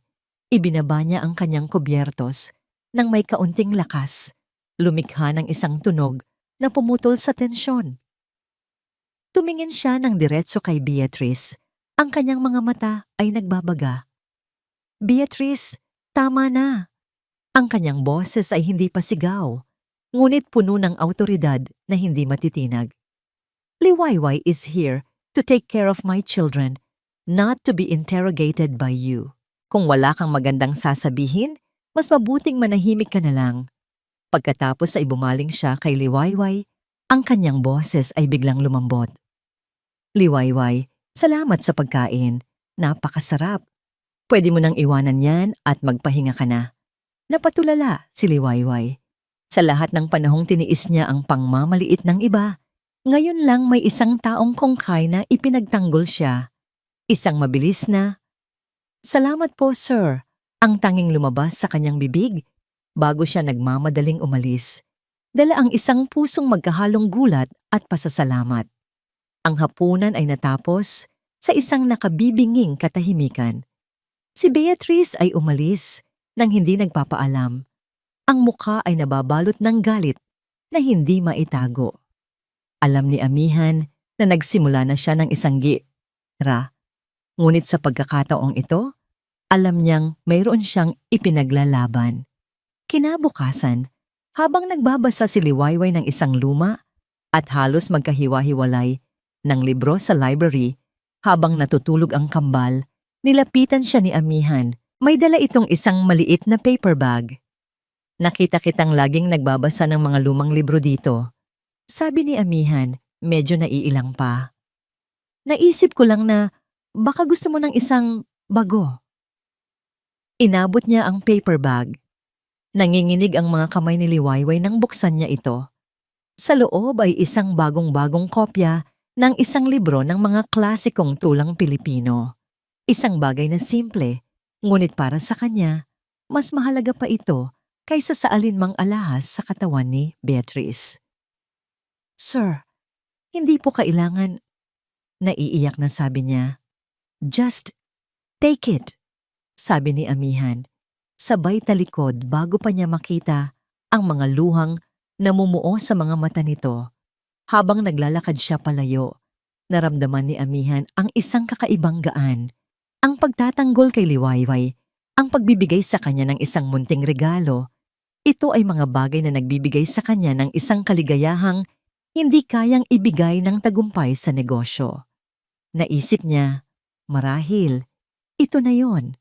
Ibinaba niya ang kanyang kubyertos nang may kaunting lakas. Lumikha ng isang tunog na pumutol sa tensyon. Tumingin siya ng diretso kay Beatrice. Ang kanyang mga mata ay nagbabaga. Beatrice, tama na. Ang kanyang boses ay hindi pa sigaw, ngunit puno ng awtoridad na hindi matitinag. Liwayway is here to take care of my children, not to be interrogated by you. Kung wala kang magandang sasabihin, mas mabuting manahimik ka na lang. Pagkatapos ay bumaling siya kay Liwayway, ang kanyang boses ay biglang lumambot. Liwayway, salamat sa pagkain. Napakasarap. Pwede mo nang iwanan yan at magpahinga ka na. Napatulala si Liwayway. Sa lahat ng panahong tiniis niya ang pangmamaliit ng iba, ngayon lang may isang taong kongkay na ipinagtanggol siya. Isang mabilis na, "Salamat po, sir," ang tanging lumabas sa kanyang bibig bago siya nagmamadaling umalis. Dala ang isang pusong magkahalong gulat at pasasalamat. Ang hapunan ay natapos sa isang nakabibinging katahimikan. Si Beatrice ay umalis nang hindi nagpapaalam. Ang mukha ay nababalot ng galit na hindi maitago. Alam ni Amihan na nagsimula na siya ng isang gira. Ngunit sa pagkakataong ito, alam niyang mayroon siyang ipinaglalaban. Kinabukasan, habang nagbabasa si Liwayway ng isang luma at halos magkahiwa-hiwalay ng libro sa library, habang natutulog ang kambal, nilapitan siya ni Amihan. May dala itong isang maliit na paper bag. "Nakita kitang laging nagbabasa ng mga lumang libro dito," sabi ni Amihan, medyo naiilang pa. "Naisip ko lang na baka gusto mo ng isang bago." Inabot niya ang paper bag. Nanginginig ang mga kamay ni Liwayway nang buksan niya ito. Sa loob ay isang bagong-bagong kopya ng isang libro ng mga klasikong tulang Pilipino. Isang bagay na simple, ngunit para sa kanya, mas mahalaga pa ito kaysa sa alinmang alahas sa katawan ni Beatrice. "Sir, hindi po kailangan," naiiyak na sabi niya. "Just take it," sabi ni Amihan. Sabay talikod bago pa niya makita ang mga luhang namumuo sa mga mata nito. Habang naglalakad siya palayo, naramdaman ni Amihan ang isang kakaibang gaan. Ang pagtatanggol kay Liwayway, ang pagbibigay sa kanya ng isang munting regalo. Ito ay mga bagay na nagbibigay sa kanya ng isang kaligayahang hindi kayang ibigay ng tagumpay sa negosyo. Naisip niya, marahil, ito na yon.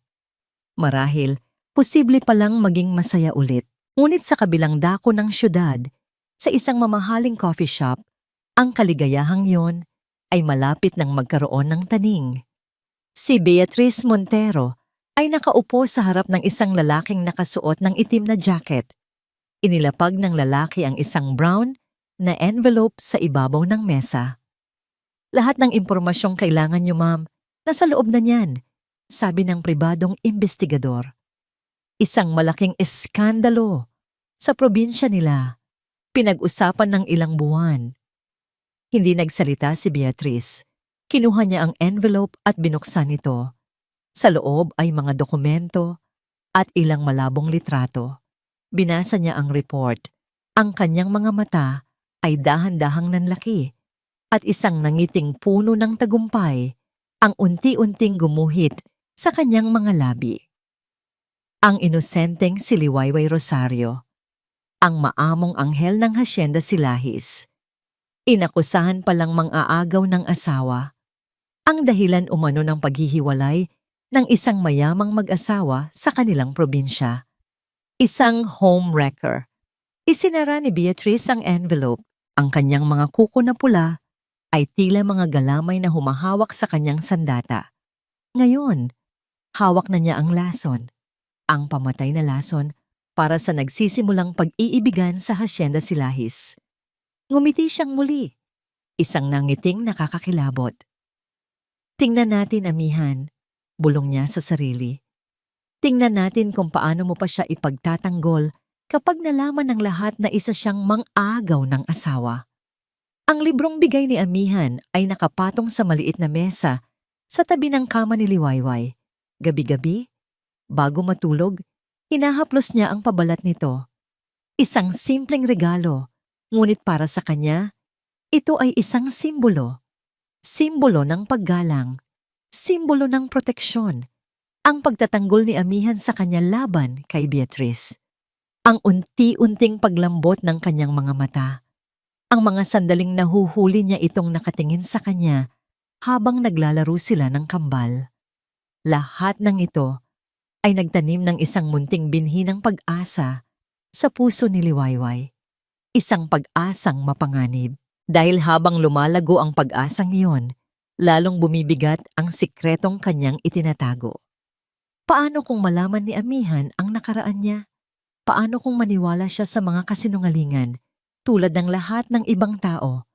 Marahil, posible palang maging masaya ulit. Ngunit sa kabilang dako ng syudad, sa isang mamahaling coffee shop, ang kaligayahang yon ay malapit ng magkaroon ng taning. Si Beatrice Montero ay nakaupo sa harap ng isang lalaking nakasuot ng itim na jacket. Inilapag ng lalaki ang isang brown na envelope sa ibabaw ng mesa. "Lahat ng impormasyong kailangan niyo, ma'am, nasa loob na niyan," sabi ng pribadong investigador. Isang malaking eskandalo sa probinsya nila. Pinag-usapan ng ilang buwan. Hindi nagsalita si Beatrice. Kinuha niya ang envelope at binuksan ito. Sa loob ay mga dokumento at ilang malabong litrato. Binasa niya ang report. Ang kanyang mga mata ay dahan-dahang nanlaki at isang nangiting puno ng tagumpay ang unti-unting gumuhit sa kanyang mga labi. Ang inosenteng si Liwayway Rosario, ang maamong anghel ng Hacienda Silahis. Inakusahan palang mang-aagaw ng asawa. Ang dahilan umano ng paghihiwalay ng isang mayamang mag-asawa sa kanilang probinsya. Isang homewrecker. Isinara ni Beatrice ang envelope. Ang kanyang mga kuko na pula ay tila mga galamay na humahawak sa kanyang sandata. Ngayon, hawak na niya ang lason. Ang pamatay na lason para sa nagsisimulang pag-iibigan sa Hacienda Silahis. Ngumiti siyang muli. Isang nangiting nakakakilabot. "Tingnan natin, Amihan," bulong niya sa sarili. "Tingnan natin kung paano mo pa siya ipagtatanggol kapag nalaman ng lahat na isa siyang mang-agaw ng asawa. Ang librong bigay ni Amihan ay nakapatong sa maliit na mesa sa tabi ng kama ni Liwayway. Gabi-gabi, bago matulog, hinahaplos niya ang pabalat nito. Isang simpleng regalo, ngunit para sa kanya, ito ay isang simbolo. Simbolo ng paggalang, simbolo ng proteksyon, ang pagtatanggol ni Amihan sa kanya laban kay Beatrice. Ang unti-unting paglambot ng kanyang mga mata, ang mga sandaling nahuhuli niya itong nakatingin sa kanya habang naglalaro sila ng kambal. Lahat ng ito ay nagtanim ng isang munting binhi ng pag-asa sa puso ni Liwayway. Isang pag-asang mapanganib. Dahil habang lumalago ang pag-asang iyon, lalong bumibigat ang sikretong kanyang itinatago. Paano kung malaman ni Amihan ang nakaraan niya? Paano kung maniwala siya sa mga kasinungalingan tulad ng lahat ng ibang tao?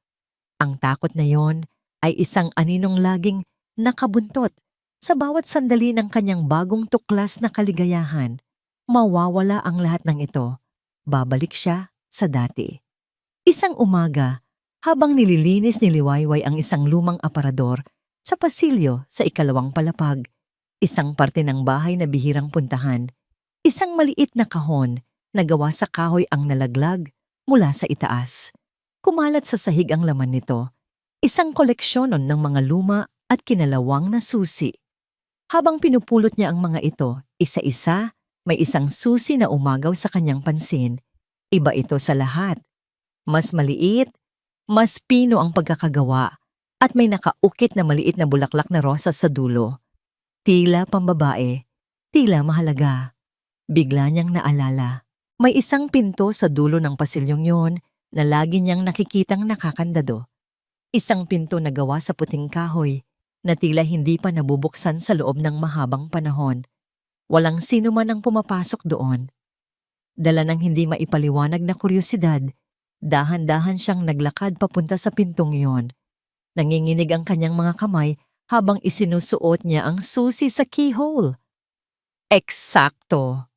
Ang takot na yon ay isang aninong laging nakabuntot sa bawat sandali ng kanyang bagong tuklas na kaligayahan. Mawawala ang lahat ng ito. Babalik siya sa dati. Isang umaga, habang nililinis ni Liwayway ang isang lumang aparador sa pasilyo sa ikalawang palapag, isang parte ng bahay na bihirang puntahan, isang maliit na kahon na gawa sa kahoy ang nalaglag mula sa itaas. Kumalat sa sahig ang laman nito, isang koleksyonon ng mga luma at kinalawang na susi. Habang pinupulot niya ang mga ito, isa-isa, may isang susi na umagaw sa kanyang pansin. Iba ito sa lahat. Mas maliit, mas pino ang pagkakagawa, at may nakaukit na maliit na bulaklak na rosas sa dulo. Tila pambabae, tila mahalaga. Bigla niyang naalala. May isang pinto sa dulo ng pasilyong yon na lagi niyang nakikitang nakakandado. Isang pinto na gawa sa puting kahoy na tila hindi pa nabubuksan sa loob ng mahabang panahon. Walang sino man ang pumapasok doon. Dala ng hindi maipaliwanag na kuryosidad, dahan-dahan siyang naglakad papunta sa pintong iyon. Nanginginig ang kanyang mga kamay habang isinusuot niya ang susi sa keyhole. Eksakto.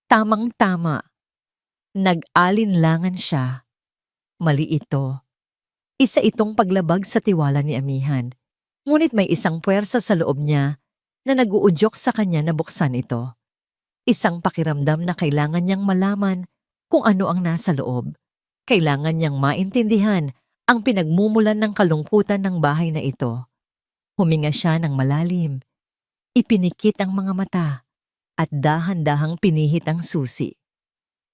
Tamang-tama. Nag-alinlangan siya. Mali ito. Isa itong paglabag sa tiwala ni Amihan. Ngunit may isang puwersa sa loob niya na nag-uudyok sa kanya na buksan ito. Isang pakiramdam na kailangan niyang malaman kung ano ang nasa loob. Kailangan niyang maintindihan ang pinagmumulan ng kalungkutan ng bahay na ito. Huminga siya ng malalim. Ipinikit ang mga mata at dahan-dahang pinihit ang susi.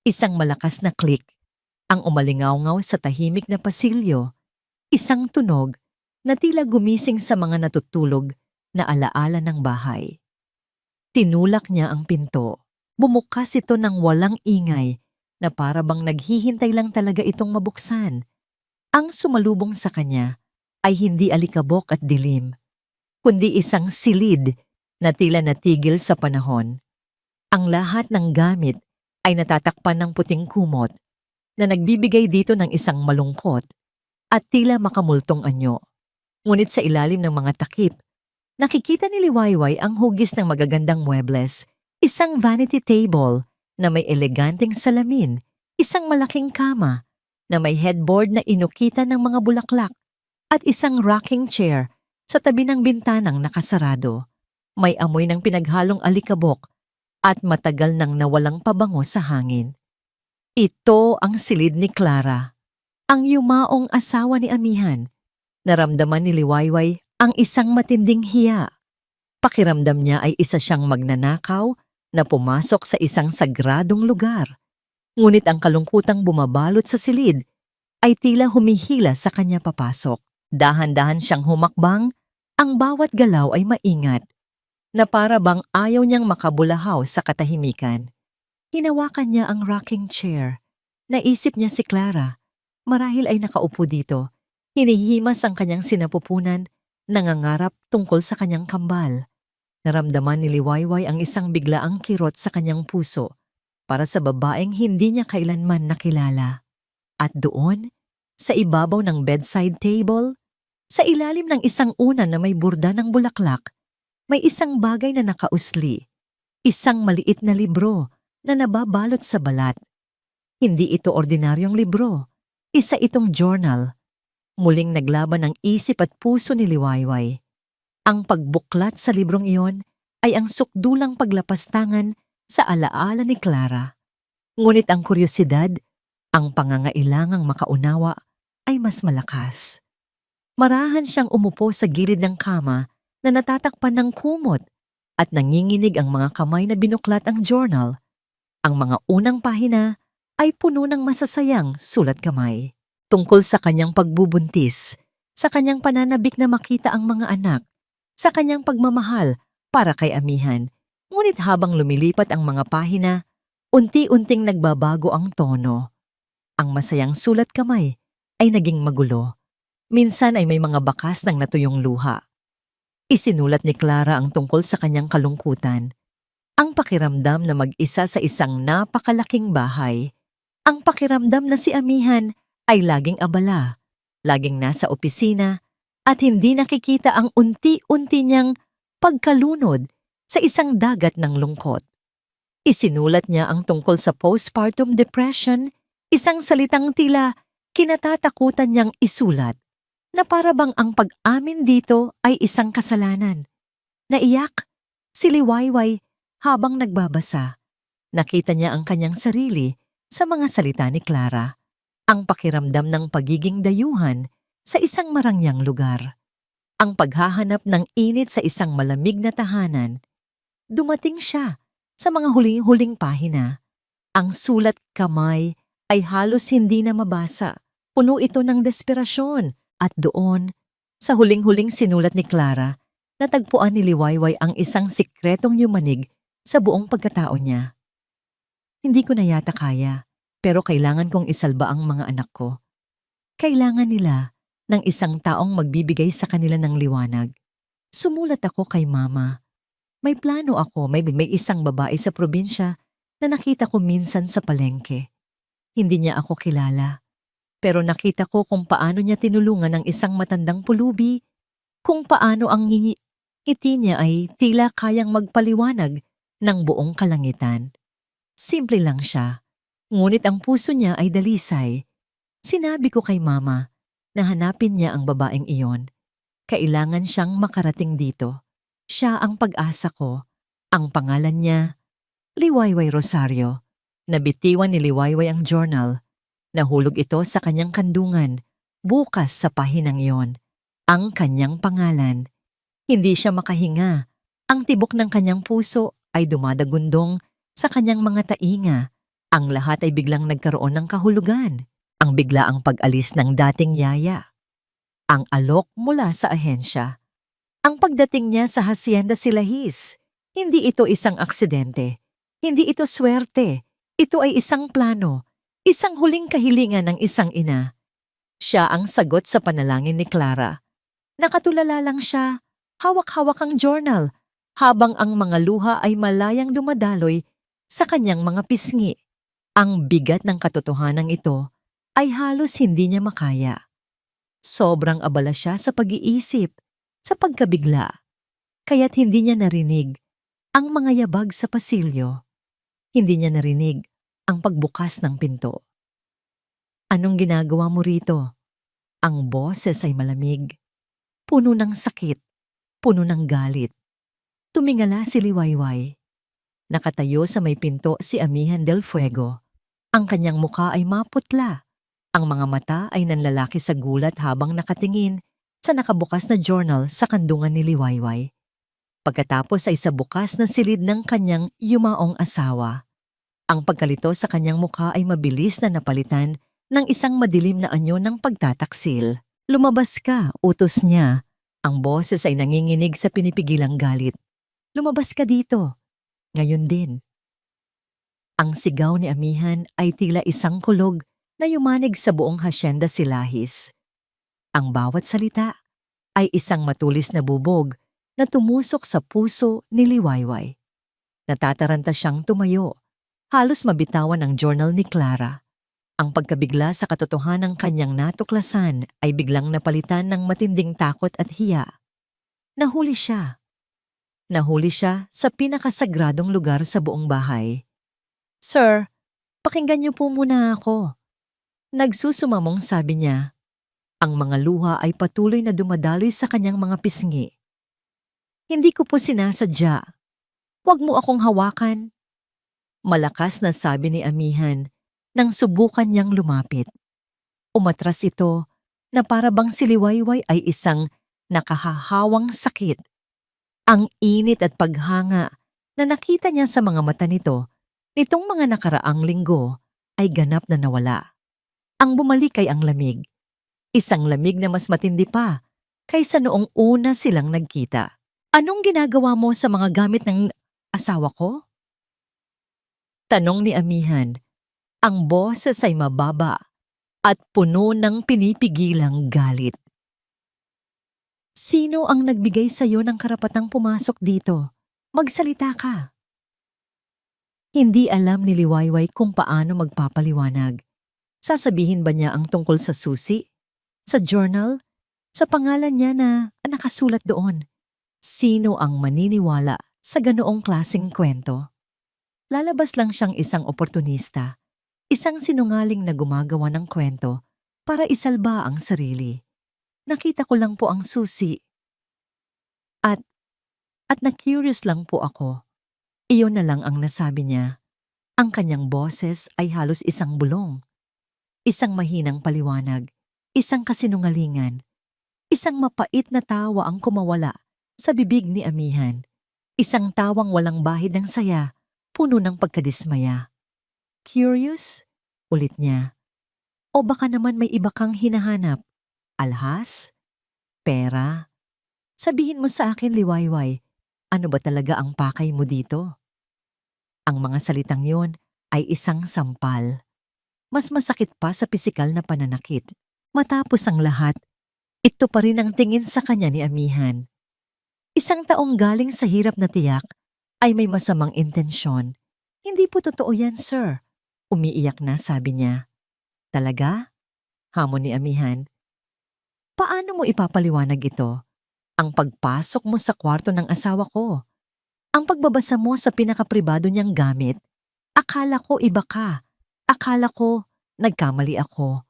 Isang malakas na klik ang umalingaw-ngaw sa tahimik na pasilyo. Isang tunog na tila gumising sa mga natutulog na alaala ng bahay. Tinulak niya ang pinto. Bumukas ito ng walang ingay na para bang naghihintay lang talaga itong mabuksan. Ang sumalubong sa kanya ay hindi alikabok at dilim, kundi isang silid na tila natigil sa panahon. Ang lahat ng gamit ay natatakpan ng puting kumot na nagbibigay dito ng isang malungkot at tila makamultong anyo. Ngunit sa ilalim ng mga takip, nakikita ni Liwayway ang hugis ng magagandang muebles, isang vanity table na may eleganteng salamin, isang malaking kama na may headboard na inukitan ng mga bulaklak at isang rocking chair sa tabi ng bintanang nakasarado. May amoy ng pinaghalong alikabok at matagal nang nawalang pabango sa hangin. Ito ang silid ni Clara, ang yumaong asawa ni Amihan. Naramdaman ni Liwayway ang isang matinding hiya. Pakiramdam niya ay isa siyang magnanakaw na pumasok sa isang sagradong lugar. Ngunit ang kalungkutang bumabalot sa silid ay tila humihila sa kanya papasok. Dahan-dahan siyang humakbang, ang bawat galaw ay maingat, na para bang ayaw niyang makabulahaw sa katahimikan. Hinawakan niya ang rocking chair. Naisip niya si Clara. Marahil ay nakaupo dito. Hinihimas ang kanyang sinapupunan, nangangarap tungkol sa kanyang kambal. Naramdaman ni Liwayway ang isang biglaang kirot sa kanyang puso para sa babaeng hindi niya kailanman nakilala. At doon, sa ibabaw ng bedside table, sa ilalim ng isang unan na may burda ng bulaklak, may isang bagay na nakausli, isang maliit na libro na nababalot sa balat. Hindi ito ordinaryong libro. Isa itong journal. Muling naglaban ang isip at puso ni Liwayway. Ang pagbuklat sa librong iyon ay ang sukdulang paglapastangan sa alaala ni Clara. Ngunit ang kuryosidad, ang pangangailangang makaunawa ay mas malakas. Marahan siyang umupo sa gilid ng kama na natatakpan ng kumot at nanginginig ang mga kamay na binuklat ang journal. Ang mga unang pahina ay puno ng masasayang sulat kamay. Tungkol sa kanyang pagbubuntis, sa kanyang pananabik na makita ang mga anak, sa kanyang pagmamahal para kay Amihan. Ngunit habang lumilipat ang mga pahina, unti-unting nagbabago ang tono. Ang masayang sulat kamay ay naging magulo. Minsan ay may mga bakas ng natuyong luha. Isinulat ni Clara ang tungkol sa kanyang kalungkutan. Ang pakiramdam na mag-isa sa isang napakalaking bahay. Ang pakiramdam na si Amihan ay laging abala, laging nasa opisina, at hindi nakikita ang unti-unti niyang pagkalunod sa isang dagat ng lungkot. Isinulat niya ang tungkol sa postpartum depression, isang salitang tila kinatatakutan niyang isulat, na para bang ang pag-amin dito ay isang kasalanan. Naiyak si Liwayway habang nagbabasa. Nakita niya ang kanyang sarili sa mga salita ni Clara. Ang pakiramdam ng pagiging dayuhan sa isang marangyang lugar. Ang paghahanap ng init sa isang malamig na tahanan. Dumating siya sa mga huling-huling pahina. Ang sulat kamay ay halos hindi na mabasa. Puno ito ng desperasyon. At doon, sa huling-huling sinulat ni Clara, natagpuan ni Liwayway ang isang sikretong yumanig sa buong pagkatao niya. Hindi ko na yata kaya. Pero kailangan kong isalba ang mga anak ko. Kailangan nila ng isang taong magbibigay sa kanila ng liwanag. Sumulat ako kay Mama. May plano ako, may isang babae sa probinsya na nakita ko minsan sa palengke. Hindi niya ako kilala. Pero nakita ko kung paano niya tinulungan ng isang matandang pulubi, kung paano ang ngiti niya ay tila kayang magpaliwanag ng buong kalangitan. Simple lang siya. Ngunit ang puso niya ay dalisay. Sinabi ko kay Mama na hanapin niya ang babaeng iyon. Kailangan siyang makarating dito. Siya ang pag-asa ko. Ang pangalan niya, Liwayway Rosario. Nabitiwan ni Liwayway ang journal. Nahulog ito sa kanyang kandungan. Bukas sa pahinang iyon. Ang kanyang pangalan. Hindi siya makahinga. Ang tibok ng kanyang puso ay dumadagundong sa kanyang mga tainga. Ang lahat ay biglang nagkaroon ng kahulugan. Ang biglaang pag-alis ng dating yaya. Ang alok mula sa ahensya. Ang pagdating niya sa Hacienda Silahis. Hindi ito isang aksidente. Hindi ito swerte. Ito ay isang plano. Isang huling kahilingan ng isang ina. Siya ang sagot sa panalangin ni Clara. Nakatulala lang siya. Hawak-hawak ang journal. Habang ang mga luha ay malayang dumadaloy sa kanyang mga pisngi. Ang bigat ng katotohanan ito ay halos hindi niya makaya. Sobrang abala siya sa pag-iisip, sa pagkabigla. Kaya't hindi niya narinig ang mga yabag sa pasilyo. Hindi niya narinig ang pagbukas ng pinto. Anong ginagawa mo rito? Ang boses ay malamig. Puno ng sakit, puno ng galit. Tumingala si Liwayway. Nakatayo sa may pinto si Amihan del Fuego. Ang kanyang mukha ay maputla. Ang mga mata ay nanlalaki sa gulat habang nakatingin sa nakabukas na journal sa kandungan ni Liwayway. Pagkatapos ay sa bukas na silid ng kanyang yumaong asawa. Ang pagkalito sa kanyang mukha ay mabilis na napalitan ng isang madilim na anyo ng pagtataksil. Lumabas ka, utos niya. Ang boses ay nanginginig sa pinipigilang galit. Lumabas ka dito. Ngayon din. Ang sigaw ni Amihan ay tila isang kulog na yumanig sa buong Hacienda Silahis. Ang bawat salita ay isang matulis na bubog na tumusok sa puso ni Liwayway. Natataranta siyang tumayo, halos mabitawan ang journal ni Clara. Ang pagkabigla sa katotohanan ng kanyang natuklasan ay biglang napalitan ng matinding takot at hiya. Nahuli siya. Nahuli siya sa pinakasagradong lugar sa buong bahay. Sir, Pakinggan niyo po muna ako. Nagsusumamong sabi niya. Ang mga luha ay patuloy na dumadaloy sa kanyang mga pisngi. Hindi ko po sinasadya. Huwag mo akong hawakan. Malakas na sabi ni Amihan nang subukan niyang lumapit. Umatras ito na para bang si Liwayway ay isang nakahahawang sakit. Ang init at paghanga na nakita niya sa mga mata nito nitong mga nakaraang linggo ay ganap na nawala. Ang bumalik ay ang lamig. Isang lamig na mas matindi pa kaysa noong una silang nagkita. Anong ginagawa mo sa mga gamit ng asawa ko? Tanong ni Amihan. Ang boses ay mababa at puno ng pinipigilang galit. Sino ang nagbigay sa iyo ng karapatang pumasok dito? Magsalita ka. Hindi alam ni Liwayway kung paano magpapaliwanag. Sasabihin ba niya ang tungkol sa susi? Sa journal? Sa pangalan niya na nakasulat doon? Sino ang maniniwala sa ganoong klaseng kwento? Lalabas lang siyang isang oportunista, isang sinungaling na gumagawa ng kwento para isalba ang sarili. Nakita ko lang po ang susi. At na-curious lang po ako. Iyon na lang ang nasabi niya. Ang kanyang boses ay halos isang bulong. Isang mahinang paliwanag, isang kasinungalingan, isang mapait na tawa ang kumawala sa bibig ni Amihan. Isang tawang walang bahid ng saya, puno ng pagkadismaya. Curious? Ulit niya. O baka naman may iba kang hinahanap? Alhas? Pera? Sabihin mo sa akin, Liwayway, ano ba talaga ang pakay mo dito? Ang mga salitang yon ay isang sampal. Mas masakit pa sa pisikal na pananakit. Matapos ang lahat, ito pa rin ang tingin sa kanya ni Amihan. Isang taong galing sa hirap na tiyak ay may masamang intensyon. Hindi po totoo yan, sir. Umiiyak na, sabi niya. Talaga? Hamon ni Amihan. Paano mo ipapaliwanag ito? Ang pagpasok mo sa kwarto ng asawa ko. Ang pagbabasa mo sa pinakapribado niyang gamit. Akala ko iba ka. Akala ko nagkamali ako.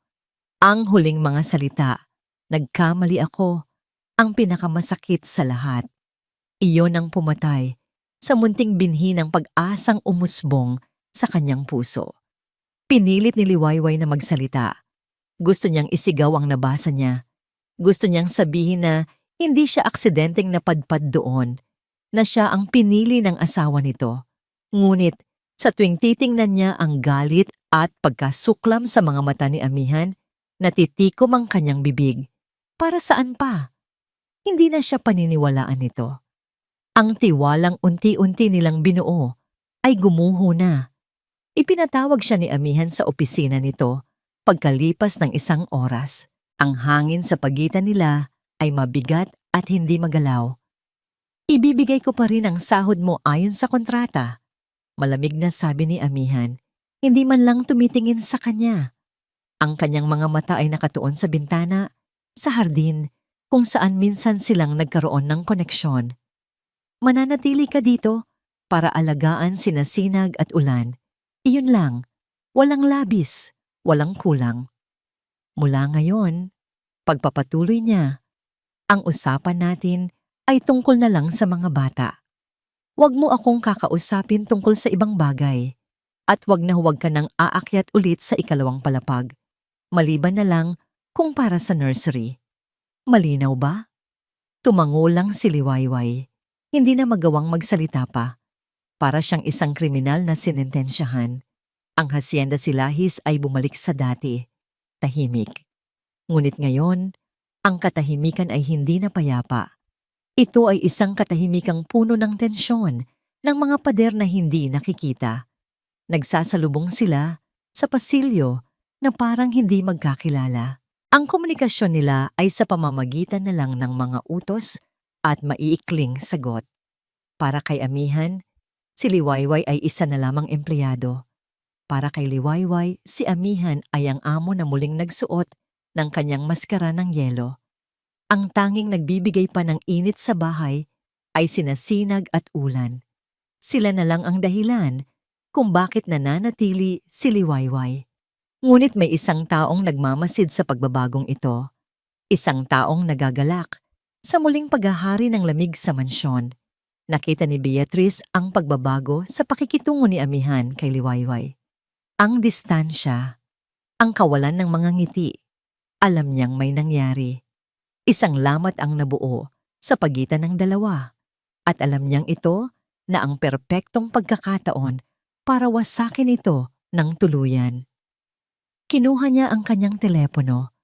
Ang huling mga salita. Nagkamali ako. Ang pinakamasakit sa lahat. Iyon ang pumatay sa munting binhi ng pag-asang umusbong sa kanyang puso. Pinilit ni Liwayway na magsalita. Gusto niyang isigaw ang nabasa niya. Gusto niyang sabihin na hindi siya aksidenteng napadpad doon, na siya ang pinili ng asawa nito. Ngunit sa tuwing titingnan niya ang galit at pagkasuklam sa mga mata ni Amihan, natitikom ang kanyang bibig. Para saan pa? Hindi na siya paniniwalaan nito. Ang tiwalang unti-unti nilang binuo ay gumuho na. Ipinatawag siya ni Amihan sa opisina nito pagkalipas ng isang oras. Ang hangin sa pagitan nila ay mabigat at hindi magalaw. Ibibigay ko pa rin ang sahod mo ayon sa kontrata. Malamig na sabi ni Amihan, hindi man lang tumitingin sa kanya. Ang kanyang mga mata ay nakatuon sa bintana, sa hardin, kung saan minsan silang nagkaroon ng koneksyon. Mananatili ka dito para alagaan sina Sinag at Ulan. Iyon lang, walang labis, walang kulang. Mula ngayon, pagpapatuloy niya, ang usapan natin ay tungkol na lang sa mga bata. Huwag mo akong kakausapin tungkol sa ibang bagay at huwag na huwag ka nang aakyat ulit sa ikalawang palapag. Maliban na lang kung para sa nursery. Malinaw ba? Tumango lang si Liwayway. Hindi na magawang magsalita pa. Para siyang isang kriminal na sinentensyahan. Ang Hacienda Silahis ay bumalik sa dati. Tahimik. Ngunit ngayon, ang katahimikan ay hindi na payapa. Ito ay isang katahimikang puno ng tensyon ng mga pader na hindi nakikita. Nagsasalubong sila sa pasilyo na parang hindi magkakilala. Ang komunikasyon nila ay sa pamamagitan na lang ng mga utos at maiikling sagot. Para kay Amihan, si Liwayway ay isa na lamang empleyado. Para kay Liwayway, si Amihan ay ang amo na muling nagsuot ng kanyang maskara ng yelo. Ang tanging nagbibigay pa ng init sa bahay ay sina Sinag at Ulan. Sila na lang ang dahilan kung bakit nananatili si Liwayway. Ngunit may isang taong nagmamasid sa pagbabagong ito. Isang taong nagagalak sa muling paghahari ng lamig sa mansyon. Nakita ni Beatrice ang pagbabago sa pakikitungo ni Amihan kay Liwayway. Ang distansya, ang kawalan ng mga ngiti. Alam niyang may nangyari. Isang lamat ang nabuo sa pagitan ng dalawa. At alam niyang ito na ang perpektong pagkakataon para wasakin ito ng tuluyan. Kinuha niya ang kanyang telepono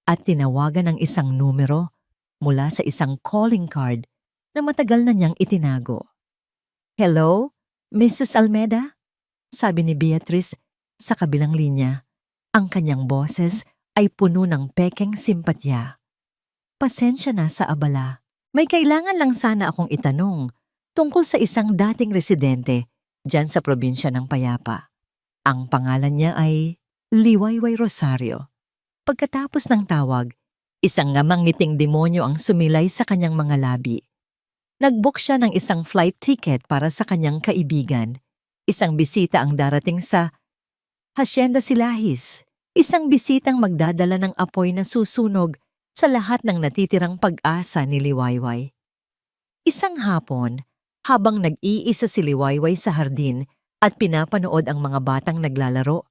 at tinawagan ang isang numero mula sa isang calling card na matagal na niyang itinago. "Hello, Mrs. Almeda?" sabi ni Beatrice sa kabilang linya. Ang kanyang boses ay puno ng pekeng simpatya. "Pasensya na sa abala. May kailangan lang sana akong itanong tungkol sa isang dating residente dyan sa probinsya ng Payapa. Ang pangalan niya ay Liwayway Rosario." Pagkatapos ng tawag, isang ngamang ngiting demonyo ang sumilay sa kanyang mga labi. Nag-book siya ng isang flight ticket para sa kanyang kaibigan. Isang bisita ang darating sa Hacienda Silahis. Isang bisitang magdadala ng apoy na susunog sa lahat ng natitirang pag-asa ni Liwayway. Isang hapon, habang nag-iisa si Liwayway sa hardin at pinapanood ang mga batang naglalaro,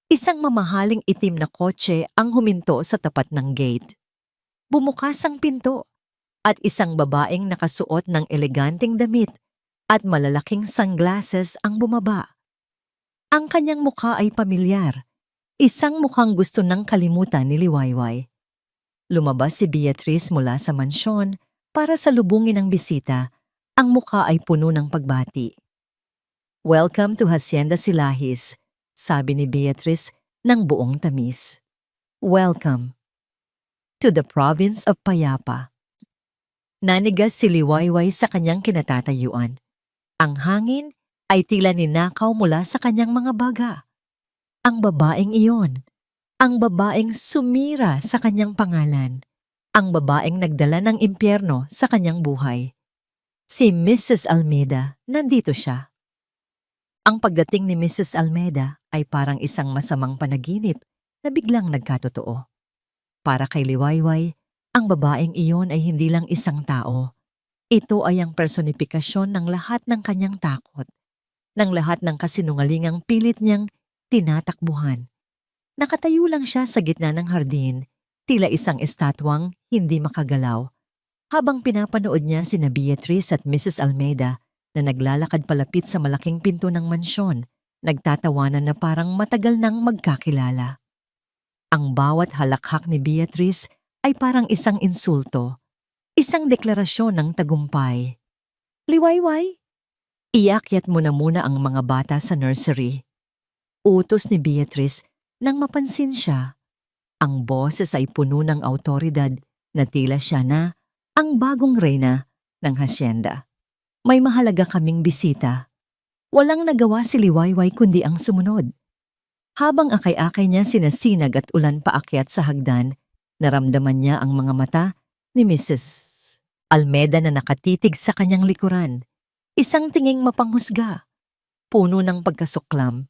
isang mamahaling itim na kotse ang huminto sa tapat ng gate. Bumukas ang pinto at isang babaeng nakasuot ng eleganteng damit at malalaking sunglasses ang bumaba. Ang kanyang mukha ay pamilyar, isang mukhang gusto ng kalimutan ni Liwayway. Lumabas si Beatrice mula sa mansyon para salubungin ang bisita. Ang mukha ay puno ng pagbati. "Welcome to Hacienda Silahis," sabi ni Beatrice ng buong tamis. "Welcome to the province of Payapa." Nanigas si Liwayway sa kanyang kinatatayuan. Ang hangin ay tila ninakaw mula sa kanyang mga baga. Ang babaeng iyon, ang babaeng sumira sa kanyang pangalan, ang babaeng nagdala ng impyerno sa kanyang buhay. Si Mrs. Almeda, nandito siya. Ang pagdating ni Mrs. Almeda ay parang isang masamang panaginip na biglang nagkatotoo. Para kay Liwayway, ang babaeng iyon ay hindi lang isang tao. Ito ay ang personifikasyon ng lahat ng kanyang takot, ng lahat ng kasinungalingang pilit niyang tinatakbuhan. Nakatayo lang siya sa gitna ng hardin, tila isang estatwang hindi makagalaw. Habang pinapanood niya sina Beatrice at Mrs. Almeda na naglalakad palapit sa malaking pinto ng mansyon, nagtatawanan na parang matagal nang magkakilala. Ang bawat halakhak ni Beatrice ay parang isang insulto, isang deklarasyon ng tagumpay. "Liwayway, iakyat mo na muna ang mga bata sa nursery." Utos ni Beatrice nang mapansin siya. Ang boses ay puno ng awtoridad na tila siya na ang bagong reyna ng hasyenda. "May mahalaga kaming bisita." Walang nagawa si Liwayway kundi ang sumunod. Habang akay-akay niya sinasinag at ulan paakyat sa hagdan, naramdaman niya ang mga mata ni Mrs. Almeda na nakatitig sa kanyang likuran. Isang tinging mapanghusga, puno ng pagkasuklam.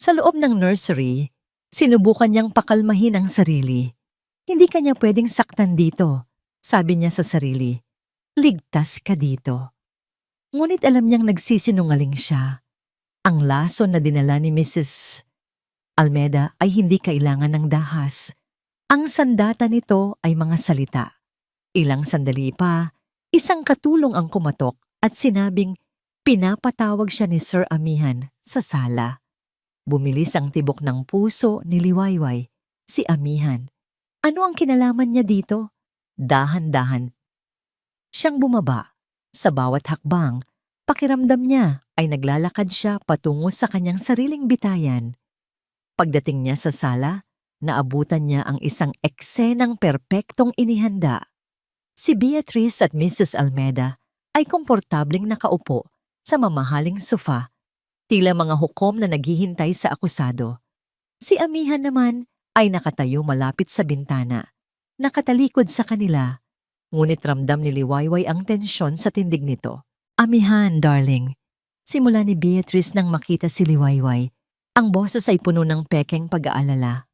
Sa loob ng nursery, sinubukan niyang pakalmahin ang sarili. "Hindi ka niya pwedeng saktan dito," sabi niya sa sarili. "Ligtas ka dito." Ngunit alam niyang nagsisinungaling siya. Ang lason na dinala ni Mrs. Almeda ay hindi kailangan ng dahas. Ang sandata nito ay mga salita. Ilang sandali pa, isang katulong ang kumatok at sinabing pinapatawag siya ni Sir Amihan sa sala. Bumilis ang tibok ng puso ni Liwayway. Si Amihan. Ano ang kinalaman niya dito? Dahan-dahan siyang bumaba. Sa bawat hakbang, pakiramdam niya ay naglalakad siya patungo sa kanyang sariling bitayan. Pagdating niya sa sala, naabutan niya ang isang eksenang perpektong inihanda. Si Beatrice at Mrs. Almeda ay komportableng nakaupo sa mamahaling sofa, tila mga hukom na naghihintay sa akusado. Si Amihan naman ay nakatayo malapit sa bintana, nakatalikod sa kanila, ngunit ramdam ni Liwayway ang tensyon sa tindig nito. "Amihan, darling, Simula ni Beatrice nang makita si Liwayway, ang boses ay puno ng pekeng pag-aalala.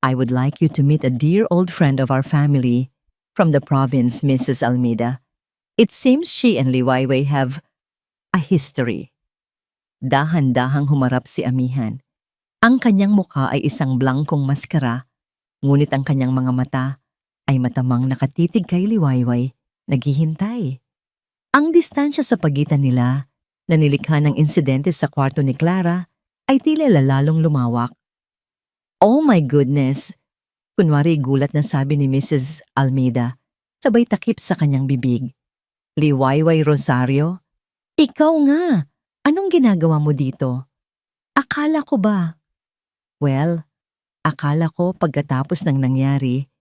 I would like you to meet a dear old friend of our family from the province, Mrs. Almeida. It seems she and Liwayway have a history. Dahan-dahang humarap si Amihan. Ang kanyang mukha ay isang blangkong maskara, ngunit ang kanyang mga mata ay matamang nakatitig kay Liwayway, naghihintay. Ang distansya sa pagitan nila, na nilikha ng insidente sa kwarto ni Clara, ay tila lalong lumawak. Oh my goodness! Kunwari gulat na sabi ni Mrs. Almeida, sabay takip sa kanyang bibig. Liwayway Rosario? Ikaw nga! Anong ginagawa mo dito? Akala ko ba? Well, akala ko pagkatapos ng nangyari,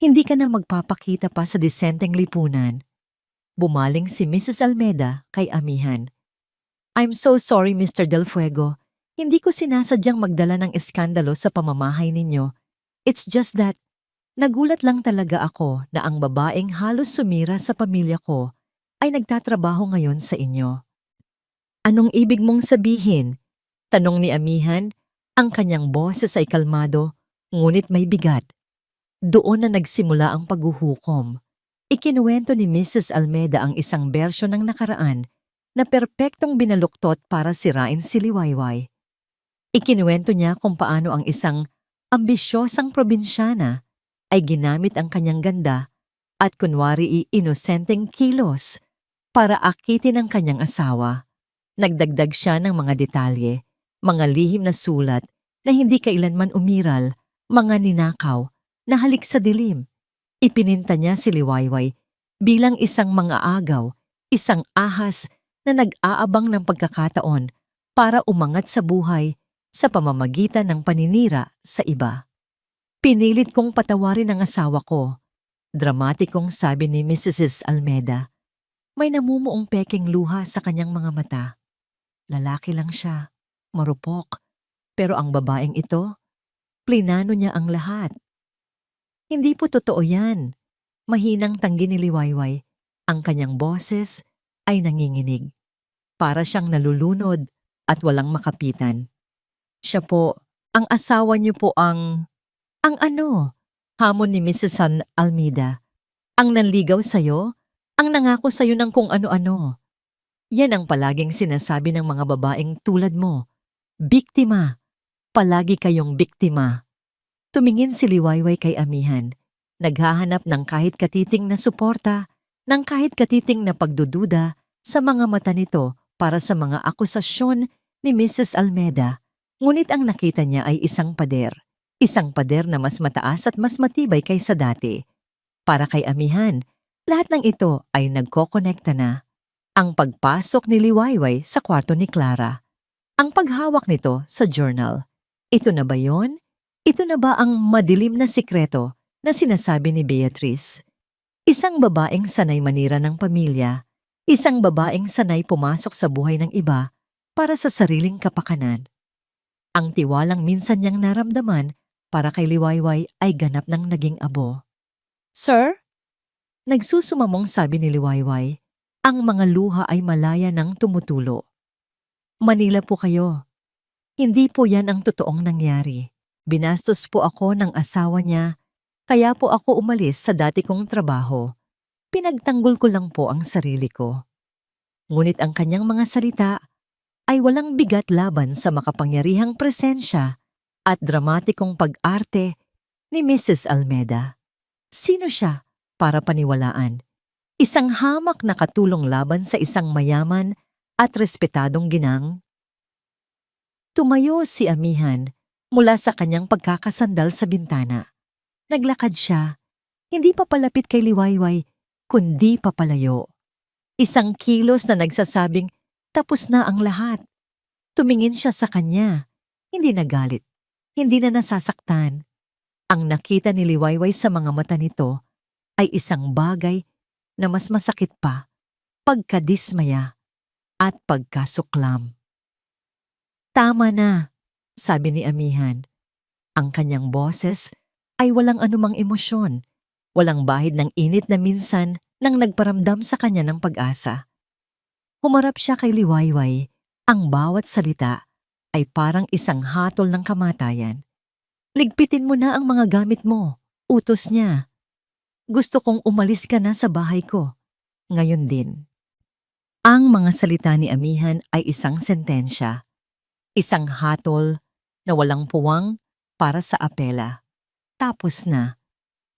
hindi ka na magpapakita pa sa disenteng lipunan. Bumaling si Mrs. Almeida kay Amihan. I'm so sorry, Mr. Del Fuego. Hindi ko sinasadyang magdala ng eskandalo sa pamamahay ninyo. It's just that, nagulat lang talaga ako na ang babaeng halos sumira sa pamilya ko ay nagtatrabaho ngayon sa inyo. Anong ibig mong sabihin? Tanong ni Amihan, ang kanyang boses ay kalmado, ngunit may bigat. Doon na nagsimula ang paghuhukom. Ikinuwento ni Mrs. Almeida ang isang bersyon ng nakaraan na perpektong binaluktot para sirain si Liwayway. Ikinuwento niya kung paano ang isang ambisyosang probinsyana ay ginamit ang kanyang ganda at kunwari inosenteng kilos para akitin ang kanyang asawa. Nagdagdag siya ng mga detalye, mga lihim na sulat na hindi kailanman umiral, mga ninakaw na halik sa dilim. Ipininta niya si Liwayway bilang isang mga agaw, isang ahas na nag-aabang ng pagkakataon para umangat sa buhay sa pamamagitan ng paninira sa iba. Pinilit kong patawarin ang asawa ko. Dramatikong sabi ni Mrs. Almeida. May namumuong peking luha sa kanyang mga mata. Lalaki lang siya, marupok, pero ang babaeng ito, plinano niya ang lahat. Hindi po totoo yan. Mahinang tanggi ni Liwayway. Ang kanyang boses ay nanginginig. Para siyang nalulunod at walang makapitan. Siya po, ang asawa niyo po ang ano? Hamon ni Mrs. Almeida. Ang nanligaw sa'yo? Ang nangako sa'yo ng kung ano-ano? Yan ang palaging sinasabi ng mga babaeng tulad mo. Biktima. Palagi kayong biktima. Tumingin si Liwayway kay Amihan. Naghahanap ng kahit katiting na suporta, ng kahit katiting na pagdududa sa mga mata nito para sa mga akusasyon ni Mrs. Almeida. Ngunit ang nakita niya ay isang pader. Isang pader na mas mataas at mas matibay kaysa dati. Para kay Amihan, lahat ng ito ay nagkokonekta na. Ang pagpasok ni Liwayway sa kwarto ni Clara. Ang paghawak nito sa journal. Ito na ba yon? Ito na ba ang madilim na sikreto na sinasabi ni Beatrice? Isang babaeng sanay manira ng pamilya. Isang babaeng sanay pumasok sa buhay ng iba para sa sariling kapakanan. Ang tiwalang minsan niyang naramdaman para kay Liwayway ay ganap ng naging abo. Sir? Nagsusumamong sabi ni Liwayway, ang mga luha ay malaya ng tumutulo. Manila po kayo. Hindi po yan ang totoong nangyari. Binastos po ako ng asawa niya, kaya po ako umalis sa dati kong trabaho. Pinagtanggol ko lang po ang sarili ko. Ngunit ang kanyang mga salita ay walang bigat laban sa makapangyarihang presensya at dramatikong pag-arte ni Mrs. Almeida. Sino siya para paniwalaan? Isang hamak na katulong laban sa isang mayaman at respetadong ginang? Tumayo si Amihan mula sa kanyang pagkakasandal sa bintana. Naglakad siya, hindi pa palapit kay Liwayway, kundi papalayo. Isang kilos na nagsasabing tapos na ang lahat. Tumingin siya sa kanya, hindi nagalit, hindi na nasasaktan. Ang nakita ni Liwayway sa mga mata nito ay isang bagay na mas masakit pa, pagkadismaya at pagkasuklam. Tama na, sabi ni Amihan. Ang kanyang boses ay walang anumang emosyon, walang bahid ng init na minsan nang nagparamdam sa kanya ng pag-asa. Humarap siya kay Liwayway. Ang bawat salita ay parang isang hatol ng kamatayan. Ligpitin mo na ang mga gamit mo. Utos niya. Gusto kong umalis ka na sa bahay ko. Ngayon din. Ang mga salita ni Amihan ay isang sentensya. Isang hatol na walang puwang para sa apela. Tapos na.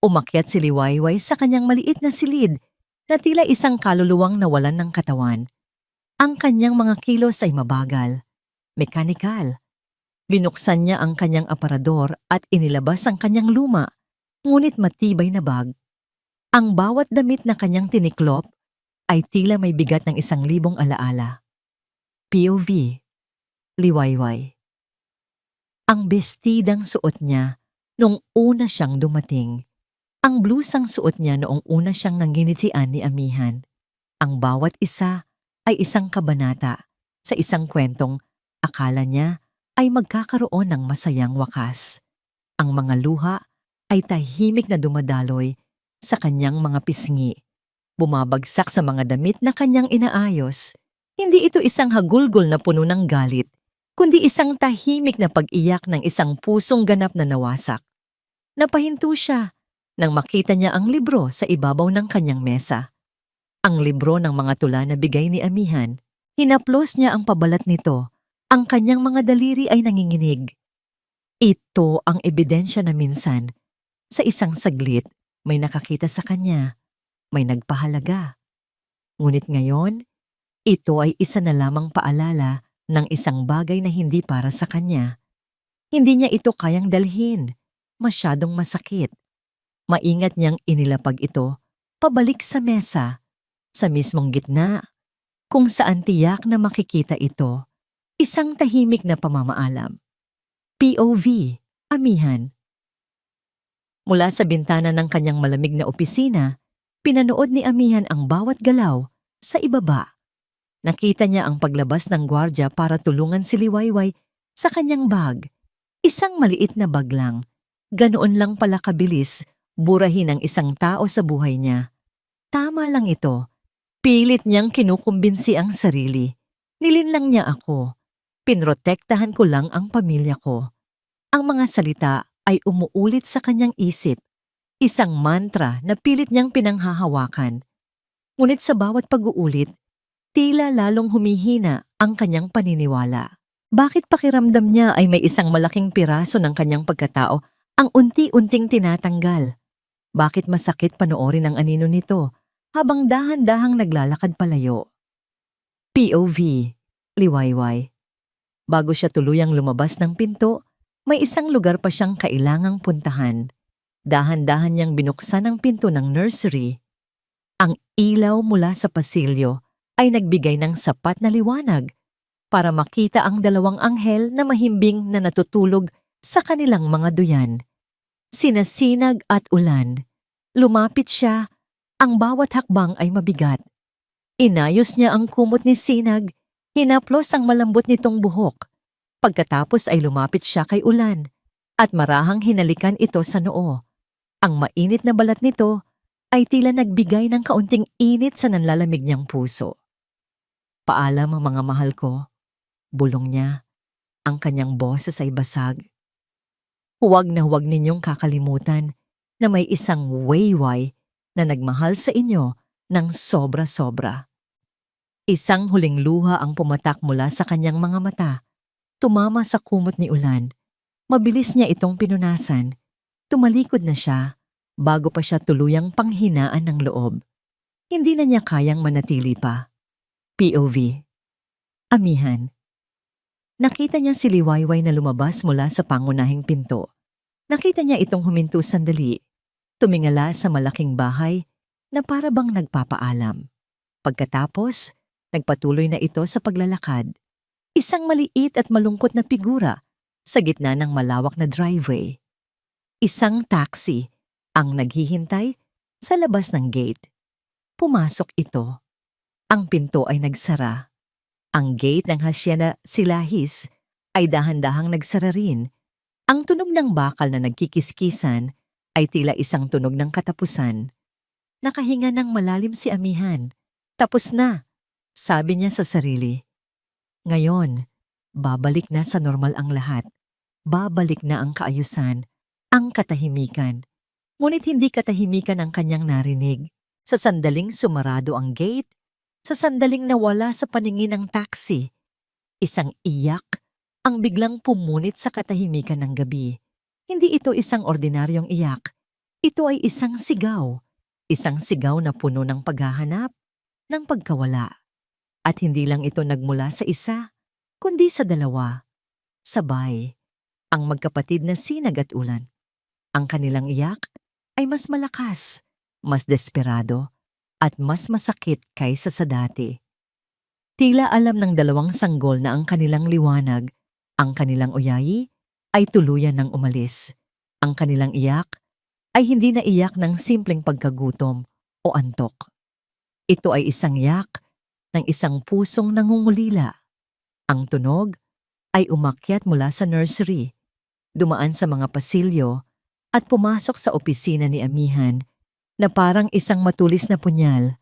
Umakyat si Liwayway sa kanyang maliit na silid na tila isang kaluluwang nawalan ng katawan. Ang kanyang mga kilos ay mabagal, mekanikal. Binuksan niya ang kanyang aparador at inilabas ang kanyang luma, ngunit matibay na bag. Ang bawat damit na kanyang tiniklop ay tila may bigat ng 1,000 alaala. POV, Liwayway. Ang bestidang suot niya noong una siyang dumating. Ang blusang suot niya noong una siyang nangginitian ni Amihan. Ang bawat isa ay isang kabanata sa isang kwentong akala niya ay magkakaroon ng masayang wakas. Ang mga luha ay tahimik na dumadaloy sa kanyang mga pisngi. Bumabagsak sa mga damit na kanyang inaayos. Hindi ito isang hagulgol na puno ng galit, kundi isang tahimik na pag-iyak ng isang pusong ganap na nawasak. Napahinto siya nang makita niya ang libro sa ibabaw ng kanyang mesa. Ang libro ng mga tula na bigay ni Amihan. Hinaplos niya ang pabalat nito. Ang kanyang mga daliri ay nanginginig. Ito ang ebidensya na minsan, sa isang saglit, may nakakita sa kanya, may nagpahalaga. Ngunit ngayon, ito ay isa na lamang paalala ng isang bagay na hindi para sa kanya. Hindi niya ito kayang dalhin. Masyadong masakit. Maingat niyang inilapag ito pabalik sa mesa, sa mismong gitna, kung saan tiyak na makikita ito, isang tahimik na pamamaalam. POV, Amihan. Mula sa bintana ng kanyang malamig na opisina, pinanood ni Amihan ang bawat galaw sa ibaba. Nakita niya ang paglabas ng gwardya para tulungan si Liwayway sa kanyang bag. Isang maliit na bag lang. Ganoon lang pala kabilis burahin ang isang tao sa buhay niya. Tama lang ito. Pilit niyang kinukumbinsi ang sarili. Nilinlang niya ako. Pinrotektahan ko lang ang pamilya ko. Ang mga salita ay umuulit sa kanyang isip. Isang mantra na pilit niyang pinanghahawakan. Ngunit sa bawat pag-uulit, tila lalong humihina ang kanyang paniniwala. Bakit pakiramdam niya ay may isang malaking piraso ng kanyang pagkatao ang unti-unting tinatanggal? Bakit masakit panoorin ang anino nito habang dahan-dahang naglalakad palayo? POV, Liwayway. Bago siya tuluyang lumabas ng pinto, may isang lugar pa siyang kailangang puntahan. Dahan-dahan niyang binuksan ang pinto ng nursery. Ang ilaw mula sa pasilyo ay nagbigay ng sapat na liwanag para makita ang 2 anghel na mahimbing na natutulog sa kanilang mga duyan. Sina Sinag at Ulan. Lumapit siya, ang bawat hakbang ay mabigat. Inayos niya ang kumot ni Sinag, hinaplos ang malambot nitong buhok. Pagkatapos ay lumapit siya kay Ulan at marahang hinalikan ito sa noo. Ang mainit na balat nito ay tila nagbigay ng kaunting init sa nanlalamig niyang puso. Paalam mga mahal ko, bulong niya. Ang kanyang boses ay basag. Huwag na huwag ninyong kakalimutan na may isang wayway na nagmahal sa inyo ng sobra-sobra. Isang huling luha ang pumatak mula sa kanyang mga mata. Tumama sa kumot ni Ulan. Mabilis niya itong pinunasan. Tumalikod na siya bago pa siya tuluyang panghinaan ng loob. Hindi na niya kayang manatili pa. POV, Amihan. Nakita niya si Liwayway na lumabas mula sa pangunahing pinto. Nakita niya itong huminto sandali. Tumingala sa malaking bahay na para bang nagpapaalam. Pagkatapos, nagpatuloy na ito sa paglalakad. Isang maliit at malungkot na figura sa gitna ng malawak na driveway. Isang taxi ang naghihintay sa labas ng gate. Pumasok ito. Ang pinto ay nagsara. Ang gate ng Hacienda Silahis ay dahan-dahang nagsara rin. Ang tunog ng bakal na nagkikiskisan ay tila isang tunog ng katapusan. Nakahinga ng malalim si Amihan. Tapos na. Sabi niya sa sarili, ngayon, babalik na sa normal ang lahat. Babalik na ang kaayusan, ang katahimikan. Ngunit hindi katahimikan ang kanyang narinig. Sa sandaling sumarado ang gate, sa sandaling nawala sa paningin ng taxi, isang iyak ang biglang pumunit sa katahimikan ng gabi. Hindi ito isang ordinaryong iyak. Ito ay isang sigaw. Isang sigaw na puno ng paghahanap, ng pagkawala. At hindi lang ito nagmula sa isa, kundi sa dalawa. Sabay, ang magkapatid na Sinag at Ulan. Ang kanilang iyak ay mas malakas, mas desperado, at mas masakit kaysa sa dati. Tila alam ng dalawang sanggol na ang kanilang liwanag, ang kanilang uyayi, ay tuluyan ng umalis. Ang kanilang iyak ay hindi na iyak ng simpleng pagkagutom o antok. Ito ay isang iyak ng isang pusong nangungulila. Ang tunog ay umakyat mula sa nursery, dumaan sa mga pasilyo at pumasok sa opisina ni Amihan na parang isang matulis na punyal.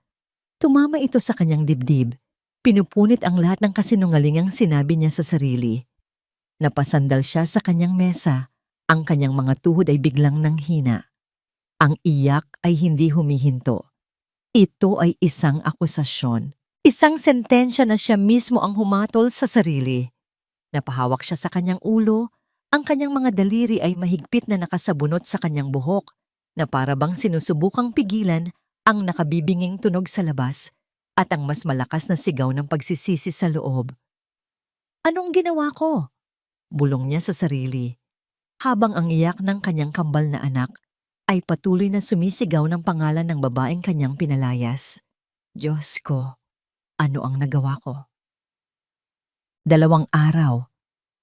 Tumama ito sa kanyang dibdib. Pinupunit ang lahat ng kasinungalingang sinabi niya sa sarili. Napasandal siya sa kanyang mesa. Ang kanyang mga tuhod ay biglang nanghina. Ang iyak ay hindi humihinto. Ito ay isang akusasyon. Isang sentensya na siya mismo ang humatol sa sarili. Napahawak siya sa kanyang ulo. Ang kanyang mga daliri ay mahigpit na nakasabunot sa kanyang buhok na para bang sinusubukang pigilan ang nakabibinging tunog sa labas at ang mas malakas na sigaw ng pagsisisi sa loob. Anong ginawa ko? Bulong niya sa sarili. Habang ang iyak ng kanyang kambal na anak ay patuloy na sumisigaw ng pangalan ng babaeng kanyang pinalayas. Diyos ko, ano ang nagawa ko? 2 araw,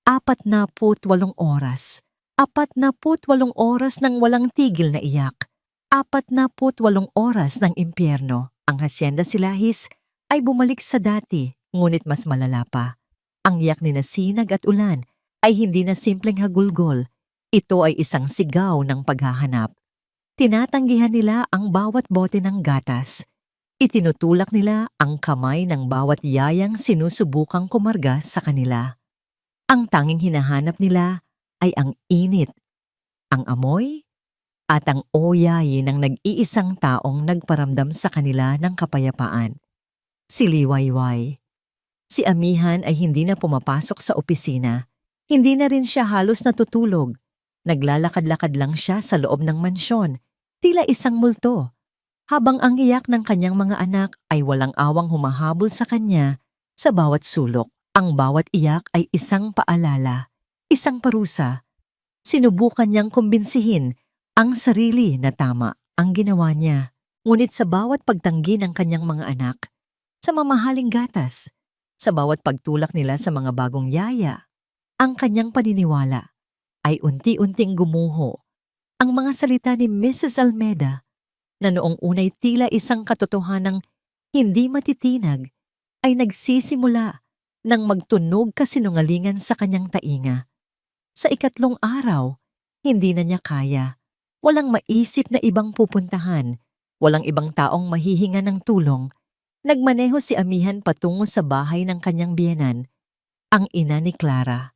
48 oras. 48 oras ng walang tigil na iyak. 48 oras ng impyerno. Ang Hacienda Silahis ay bumalik sa dati, ngunit mas malala pa. Ang iyak ni Sinag at Ulan ay hindi na simpleng hagulgol. Ito ay isang sigaw ng paghahanap. Tinatanggihan nila ang bawat bote ng gatas. Itinutulak nila ang kamay ng bawat yayang sinusubukang kumarga sa kanila. Ang tanging hinahanap nila ay ang init, ang amoy, at ang oyayi ng nag-iisang taong nagparamdam sa kanila ng kapayapaan. Si Liwayway. Si Amihan ay hindi na pumapasok sa opisina. Hindi na rin siya halos natutulog. Naglalakad-lakad lang siya sa loob ng mansyon, tila isang multo. Habang ang iyak ng kanyang mga anak ay walang awang humahabol sa kanya sa bawat sulok. Ang bawat iyak ay isang paalala, isang parusa. Sinubukan niyang kumbinsihin ang sarili na tama ang ginawa niya. Ngunit sa bawat pagtanggi ng kanyang mga anak, sa mamahaling gatas, sa bawat pagtulak nila sa mga bagong yaya, ang kanyang paniniwala ay unti-unting gumuho. Ang mga salita ni Mrs. Almeda na noong unay tila isang katotohanang hindi matitinag ay nagsisimula ng magtunog kasinungalingan sa kanyang tainga. Sa 3 araw, hindi na niya kaya. Walang maisip na ibang pupuntahan. Walang ibang taong mahihinga ng tulong. Nagmaneho si Amihan patungo sa bahay ng kanyang biyenan, ang ina ni Clara.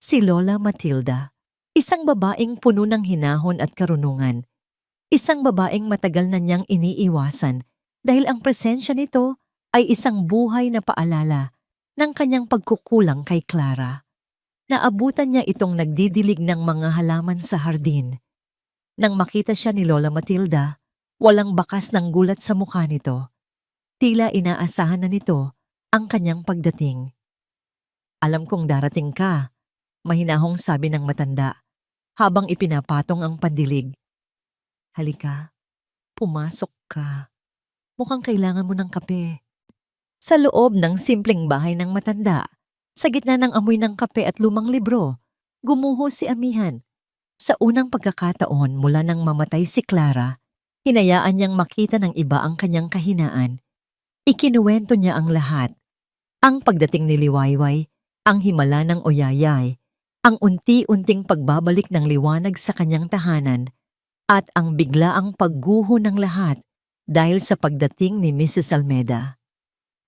Si Lola Matilda, isang babaeng puno ng hinahon at karunungan. Isang babaeng matagal na niyang iniiwasan dahil ang presensya nito ay isang buhay na paalala ng kanyang pagkukulang kay Clara. Naabutan niya itong nagdidilig ng mga halaman sa hardin. Nang makita siya ni Lola Matilda, walang bakas ng gulat sa mukha nito. Tila inaasahan na nito ang kanyang pagdating. Alam kong darating ka, mahinahong sabi ng matanda habang ipinapatong ang pandilig. Halika, pumasok ka. Mukhang kailangan mo ng kape. Sa loob ng simpleng bahay ng matanda, sa gitna ng amoy ng kape at lumang libro, gumuho si Amihan. Sa unang pagkakataon mula nang mamatay si Clara, hinayaan niyang makita ng iba ang kanyang kahinaan. Ikinuwento niya ang lahat. Ang pagdating ni Liwayway, ang himala ng oyayay, ang unti-unting pagbabalik ng liwanag sa kanyang tahanan, at ang biglaang pagguho ng lahat dahil sa pagdating ni Mrs. Almeda.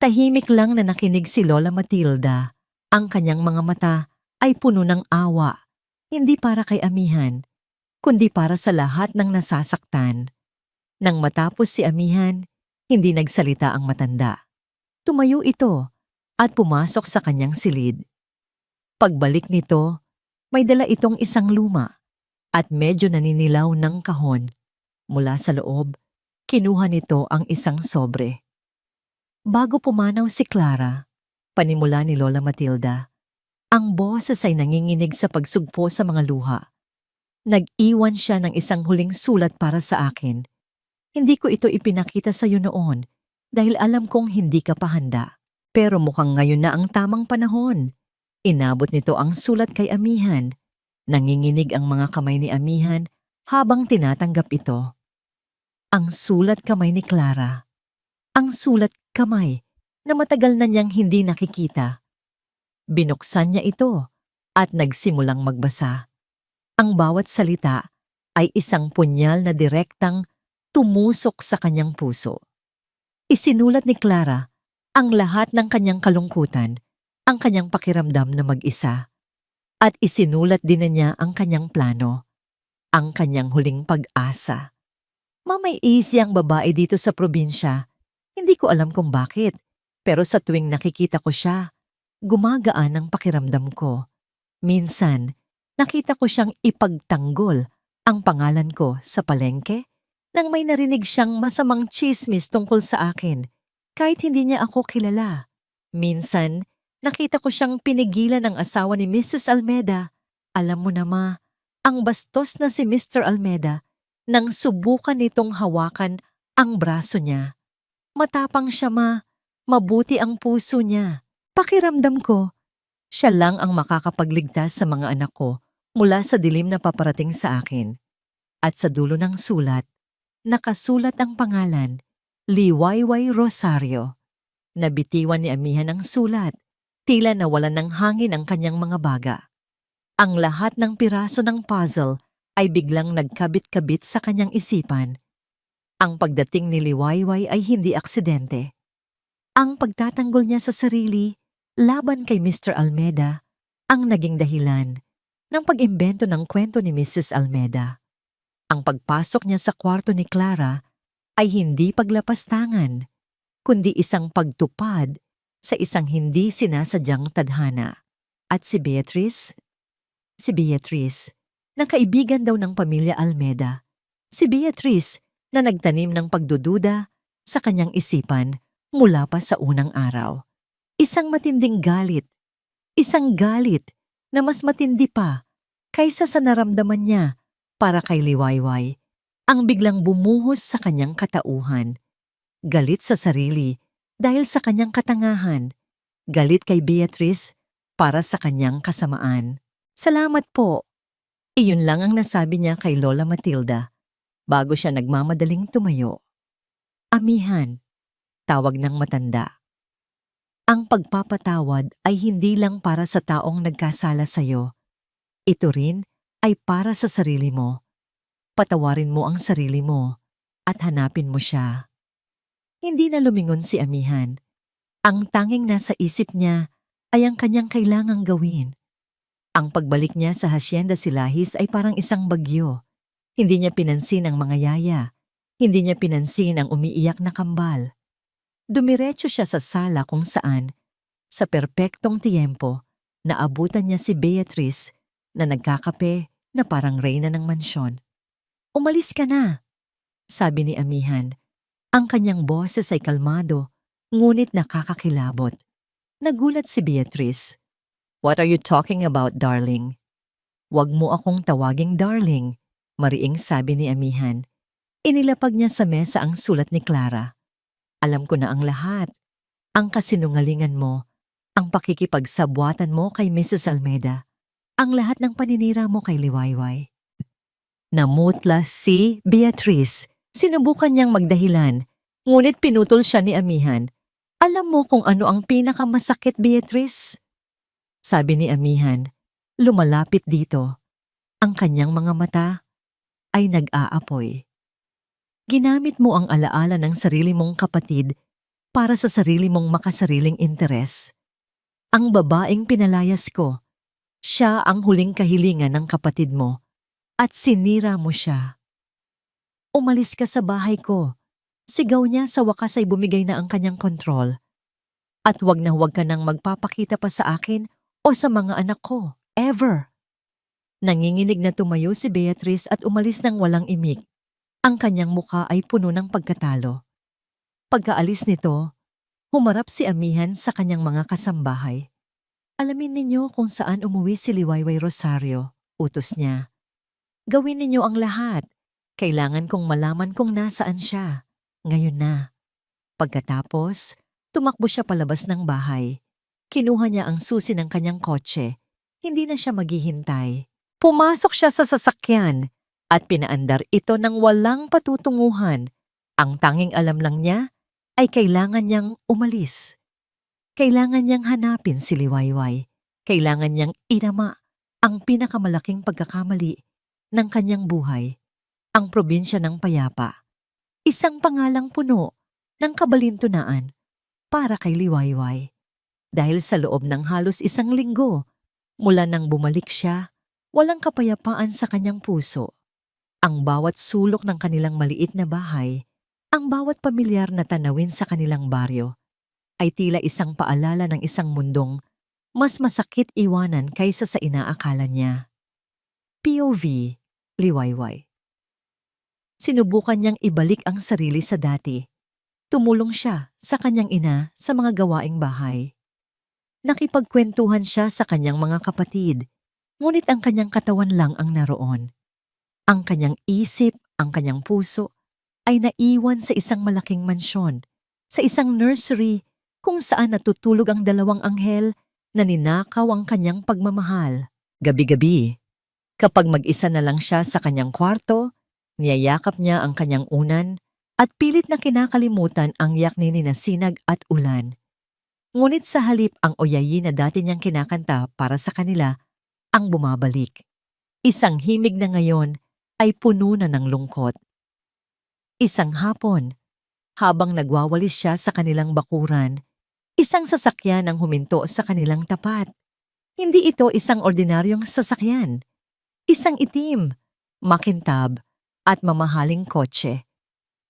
Tahimik lang na nakinig si Lola Matilda. Ang kanyang mga mata ay puno ng awa, hindi para kay amihan, kundi para sa lahat ng nasasaktan. Nang matapos si amihan, hindi nagsalita ang matanda. Tumayo ito at pumasok sa kanyang silid. Pagbalik nito, may dala itong isang luma at medyo naninilaw ng kahon. Mula sa loob, kinuha nito ang isang sobre. Bago pumanaw si Clara, panimula ni Lola Matilda, ang boses ay nanginginig sa pagsugpo sa mga luha. Nag-iwan siya ng isang huling sulat para sa akin. Hindi ko ito ipinakita sa iyo noon dahil alam kong hindi ka pa handa. Pero mukhang ngayon na ang tamang panahon. Inabot nito ang sulat kay amihan. Nanginginig ang mga kamay ni amihan habang tinatanggap ito. Ang sulat kamay ni Clara. Ang sulat kamay na matagal na niyang hindi nakikita. Binuksan niya ito at nagsimulang magbasa. Ang bawat salita ay isang punyal na direktang tumusok sa kanyang puso. Isinulat ni Clara ang lahat ng kanyang kalungkutan, ang kanyang pakiramdam na mag-isa. At isinulat din na niya ang kanyang plano, ang kanyang huling pag-asa. Mamay-easy ang babae dito sa probinsya. Hindi ko alam kung bakit, pero sa tuwing nakikita ko siya, gumagaan ang pakiramdam ko. Minsan, nakita ko siyang ipagtanggol ang pangalan ko sa palengke nang may narinig siyang masamang tsismis tungkol sa akin, kahit hindi niya ako kilala. Minsan, nakita ko siyang pinigilan ng asawa ni Mrs. Almeda. Alam mo na ma, ang bastos na si Mr. Almeda nang subukan nitong hawakan ang braso niya. Matapang siya ma, mabuti ang puso niya. Pakiramdam ko, siya lang ang makakapagligtas sa mga anak ko mula sa dilim na paparating sa akin. At sa dulo ng sulat, nakasulat ang pangalan, Liwayway Rosario. Nabitiwan ni amihan ang sulat, tila nawalan ng hangin ang kanyang mga baga. Ang lahat ng piraso ng puzzle ay biglang nagkabit-kabit sa kanyang isipan. Ang pagdating ni Liwayway ay hindi aksidente. Ang pagtatanggol niya sa sarili laban kay Mr. Almeda ang naging dahilan ng pag-imbento ng kwento ni Mrs. Almeda. Ang pagpasok niya sa kwarto ni Clara ay hindi paglapastangan, kundi isang pagtupad sa isang hindi sinasadyang tadhana. At si Beatrice, na kaibigan daw ng pamilya Almeda. Si Beatrice na nagtanim ng pagdududa sa kanyang isipan mula pa sa unang araw. Isang matinding galit. Isang galit na mas matindi pa kaysa sa naramdaman niya para kay Liwayway, ang biglang bumuhos sa kanyang katauhan. Galit sa sarili dahil sa kanyang katangahan. Galit kay Beatrice para sa kanyang kasamaan. Salamat po. Iyon lang ang nasabi niya kay Lola Matilda bago siya nagmamadaling tumayo. Amihan, tawag ng matanda. Ang pagpapatawad ay hindi lang para sa taong nagkasala sa'yo. Ito rin ay para sa sarili mo. Patawarin mo ang sarili mo at hanapin mo siya. Hindi na lumingon si amihan. Ang tanging nasa isip niya ay ang kanyang kailangang gawin. Ang pagbalik niya sa Hacienda Silahis ay parang isang bagyo. Hindi niya pinansin ang mga yaya. Hindi niya pinansin ang umiiyak na kambal. Dumiretso siya sa sala kung saan, sa perpektong tiyempo, naabutan niya si Beatrice na nagkakape na parang reyna ng mansyon. Umalis ka na, sabi ni amihan. Ang kanyang boses ay kalmado, ngunit nakakakilabot. Nagulat si Beatrice. What are you talking about, darling? Huwag mo akong tawaging darling, mariing sabi ni amihan. Inilapag niya sa mesa ang sulat ni Clara. Alam ko na ang lahat. Ang kasinungalingan mo, ang pakikipagsabwatan mo kay Mrs. Almeda, ang lahat ng paninira mo kay Liwayway. Namutla si Beatrice. Sinubukan niyang magdahilan, ngunit pinutol siya ni amihan. Alam mo kung ano ang pinakamasakit, Beatrice? Sabi ni amihan, lumalapit dito. Ang kanyang mga mata ay nag-aapoy. Ginamit mo ang alaala ng sarili mong kapatid para sa sarili mong makasariling interes. Ang babaeng pinalayas ko, siya ang huling kahilingan ng kapatid mo at sinira mo siya. Umalis ka sa bahay ko. Sigaw niya sa wakas ay bumigay na ang kanyang kontrol. At wag na wag ka nang magpapakita pa sa akin o sa mga anak ko. Ever. Nanginginig na tumayo si Beatrice at umalis ng walang imik. Ang kanyang muka ay puno ng pagkatalo. Pagkaalis nito, humarap si Amihan sa kanyang mga kasambahay. Alamin ninyo kung saan umuwi si Liwayway Rosario, utos niya. Gawin ninyo ang lahat. Kailangan kong malaman kung nasaan siya. Ngayon na. Pagkatapos, tumakbo siya palabas ng bahay. Kinuha niya ang susi ng kanyang kotse. Hindi na siya maghihintay. Pumasok siya sa sasakyan at pinaandar ito ng walang patutunguhan. Ang tanging alam lang niya ay kailangan niyang umalis. Kailangan niyang hanapin si Liwayway. Kailangan niyang inama ang pinakamalaking pagkakamali ng kanyang buhay, ang probinsya ng Payapa. Isang pangalang puno ng kabalintunaan para kay Liwayway. Dahil sa loob ng halos isang linggo, mula nang bumalik siya, walang kapayapaan sa kanyang puso. Ang bawat sulok ng kanilang maliit na bahay, ang bawat pamilyar na tanawin sa kanilang baryo, ay tila isang paalala ng isang mundong mas masakit iwanan kaysa sa inaakala niya. POV, Liwayway. Sinubukan niyang ibalik ang sarili sa dati. Tumulong siya sa kanyang ina sa mga gawaing bahay. Nakipagkwentuhan siya sa kanyang mga kapatid, ngunit ang kanyang katawan lang ang naroon. Ang kanyang isip, ang kanyang puso, ay naiwan sa isang malaking mansyon, sa isang nursery kung saan natutulog ang dalawang anghel na ninakaw ang kanyang pagmamahal. Gabi-gabi, kapag mag-isa na lang siya sa kanyang kwarto, niyayakap niya ang kanyang unan at pilit na kinakalimutan ang yakni ni Sinag at Ulan. Ngunit sa halip ang oyayi na dati niyang kinakanta para sa kanila ang bumabalik. Isang himig na ngayon ay puno na ng lungkot. Isang hapon, habang nagwawalis siya sa kanilang bakuran, isang sasakyan ang huminto sa kanilang tapat. Hindi ito isang ordinaryong sasakyan. Isang itim, makintab, at mamahaling kotse.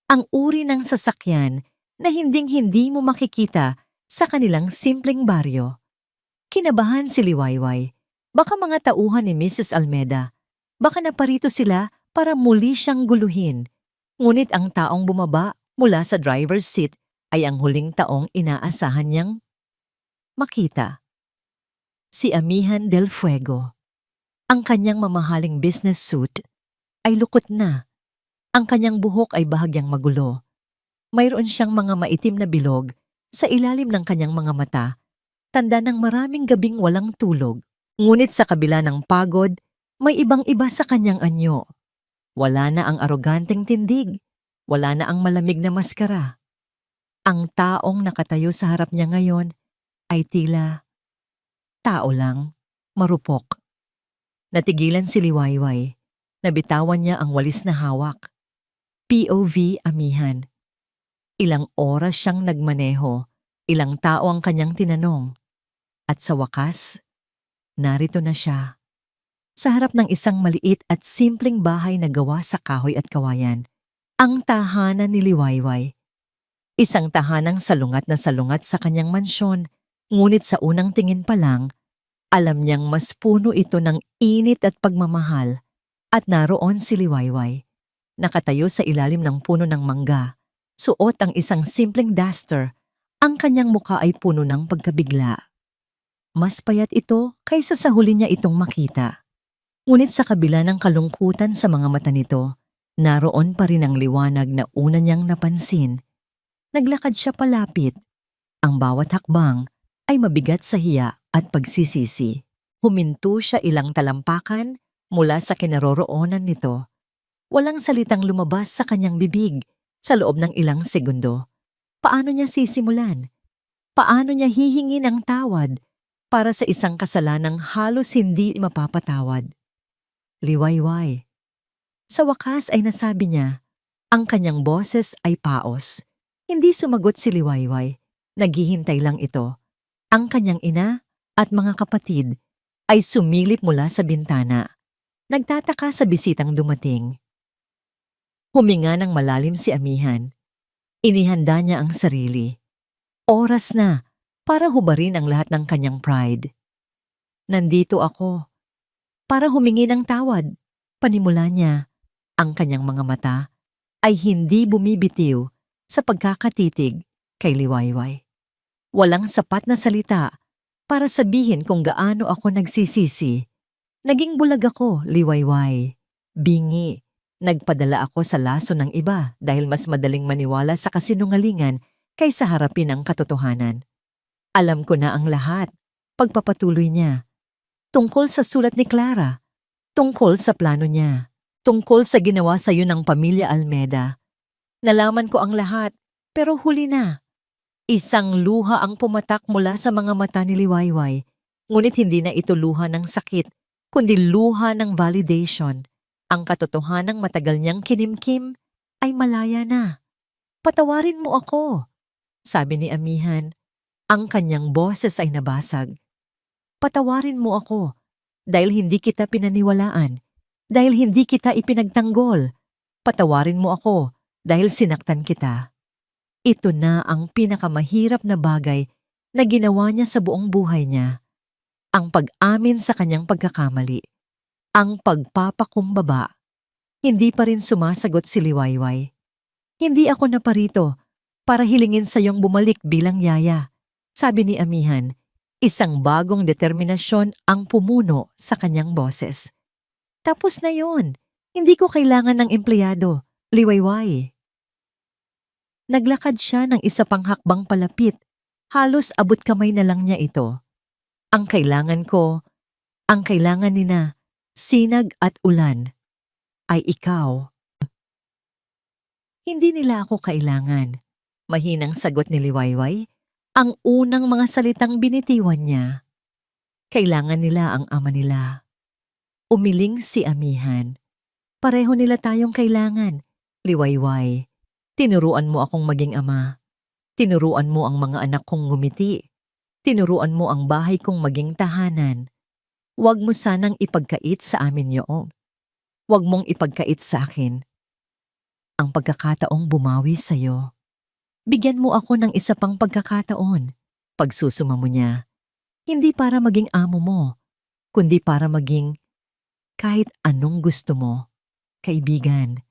Ang uri ng sasakyan na hinding-hindi mo makikita sa kanilang simpleng baryo. Kinabahan si Liwayway. Baka mga tauhan ni Mrs. Almeda. Baka naparito sila para muli siyang guluhin. Ngunit ang taong bumaba mula sa driver's seat ay ang huling taong inaasahan niyang makita. Si Amihan del Fuego. Ang kanyang mamahaling business suit ay lukot na. Ang kanyang buhok ay bahagyang magulo. Mayroon siyang mga maitim na bilog sa ilalim ng kanyang mga mata, tanda ng maraming gabing walang tulog. Ngunit sa kabila ng pagod, may ibang-iba sa kanyang anyo. Wala na ang aroganteng tindig. Wala na ang malamig na maskara. Ang taong nakatayo sa harap niya ngayon ay tila tao lang, marupok. Natigilan si Liwayway. Nabitawan niya ang walis na hawak. POV Amihan. Ilang oras siyang nagmaneho, ilang tao ang kanyang tinanong. At sa wakas, narito na siya. Sa harap ng isang maliit at simpleng bahay na gawa sa kahoy at kawayan, ang tahanan ni Liwayway. Isang tahanang salungat na salungat sa kanyang mansyon, ngunit sa unang tingin pa lang, alam niyang mas puno ito ng init at pagmamahal. At naroon si Liwayway, nakatayo sa ilalim ng puno ng mangga, suot ang isang simpleng duster, ang kanyang mukha ay puno ng pagkabigla. Mas payat ito kaysa sa huli niya itong makita. Ngunit sa kabila ng kalungkutan sa mga mata nito, naroon pa rin ang liwanag na una niyang napansin. Naglakad siya palapit. Ang bawat hakbang ay mabigat sa hiya at pagsisisi. Huminto siya ilang talampakan mula sa kinaroroonan nito. Walang salitang lumabas sa kanyang bibig sa loob ng ilang segundo. Paano niya sisimulan? Paano niya hihingin ang tawad para sa isang kasalanang halos hindi mapapatawad? Liwayway. Sa wakas ay nasabi niya, ang kanyang boses ay paos. Hindi sumagot si Liwayway. Naghihintay lang ito. Ang kanyang ina at mga kapatid ay sumilip mula sa bintana. Nagtataka sa bisitang dumating. Huminga ng malalim si Amihan. Inihanda niya ang sarili. Oras na para hubarin ang lahat ng kanyang pride. Nandito ako para humingi ng tawad. Panimula niya. Ang kanyang mga mata ay hindi bumibitiw sa pagkakatitig kay Liwayway. Walang sapat na salita para sabihin kung gaano ako nagsisisi. Naging bulag ako, Liwayway. Bingi. Nagpadala ako sa laso ng iba dahil mas madaling maniwala sa kasinungalingan kaysa harapin ang katotohanan. Alam ko na ang lahat. Pagpapatuloy niya. Tungkol sa sulat ni Clara. Tungkol sa plano niya. Tungkol sa ginawa sa iyo ng pamilya Almeda. Nalaman ko ang lahat, pero huli na. Isang luha ang pumatak mula sa mga mata ni Liwayway, ngunit hindi na ito luha ng sakit, kundi luha ng validation. Ang katotohanang matagal niyang kinimkim ay malaya na. Patawarin mo ako, sabi ni Amihan. Ang kanyang boses ay nabasag. Patawarin mo ako dahil hindi kita pinaniwalaan, dahil hindi kita ipinagtanggol. Patawarin mo ako dahil sinaktan kita. Ito na ang pinakamahirap na bagay na ginawa niya sa buong buhay niya. Ang pag-amin sa kanyang pagkakamali. Ang pagpapakumbaba. Hindi pa rin sumasagot si Liwayway. Hindi ako naparito para hilingin sa iyong bumalik bilang yaya, sabi ni Amihan. Isang bagong determinasyon ang pumuno sa kanyang boses. Tapos na yon. Hindi ko kailangan ng empleyado, Liwayway. Naglakad siya ng isa pang hakbang palapit. Halos abot kamay na lang niya ito. Ang kailangan ko, ang kailangan nina, Sinag at Ulan, ay ikaw. Hindi nila ako kailangan. Mahinang sagot ni Liwayway, ang unang mga salitang binitiwan niya. Kailangan nila ang ama nila. Umiling si Amihan. Pareho nila tayong kailangan, Liwayway. Tinuruan mo akong maging ama. Tinuruan mo ang mga anak kong ngumiti. Tinuruan mo ang bahay kong maging tahanan. Huwag mo sanang ipagkait sa amin yun. Huwag mong ipagkait sa akin. Ang pagkakataong bumawi sa'yo. Bigyan mo ako ng isa pang pagkakataon. Pagsusuma mo niya. Hindi para maging amo mo, kundi para maging kahit anong gusto mo. Kaibigan,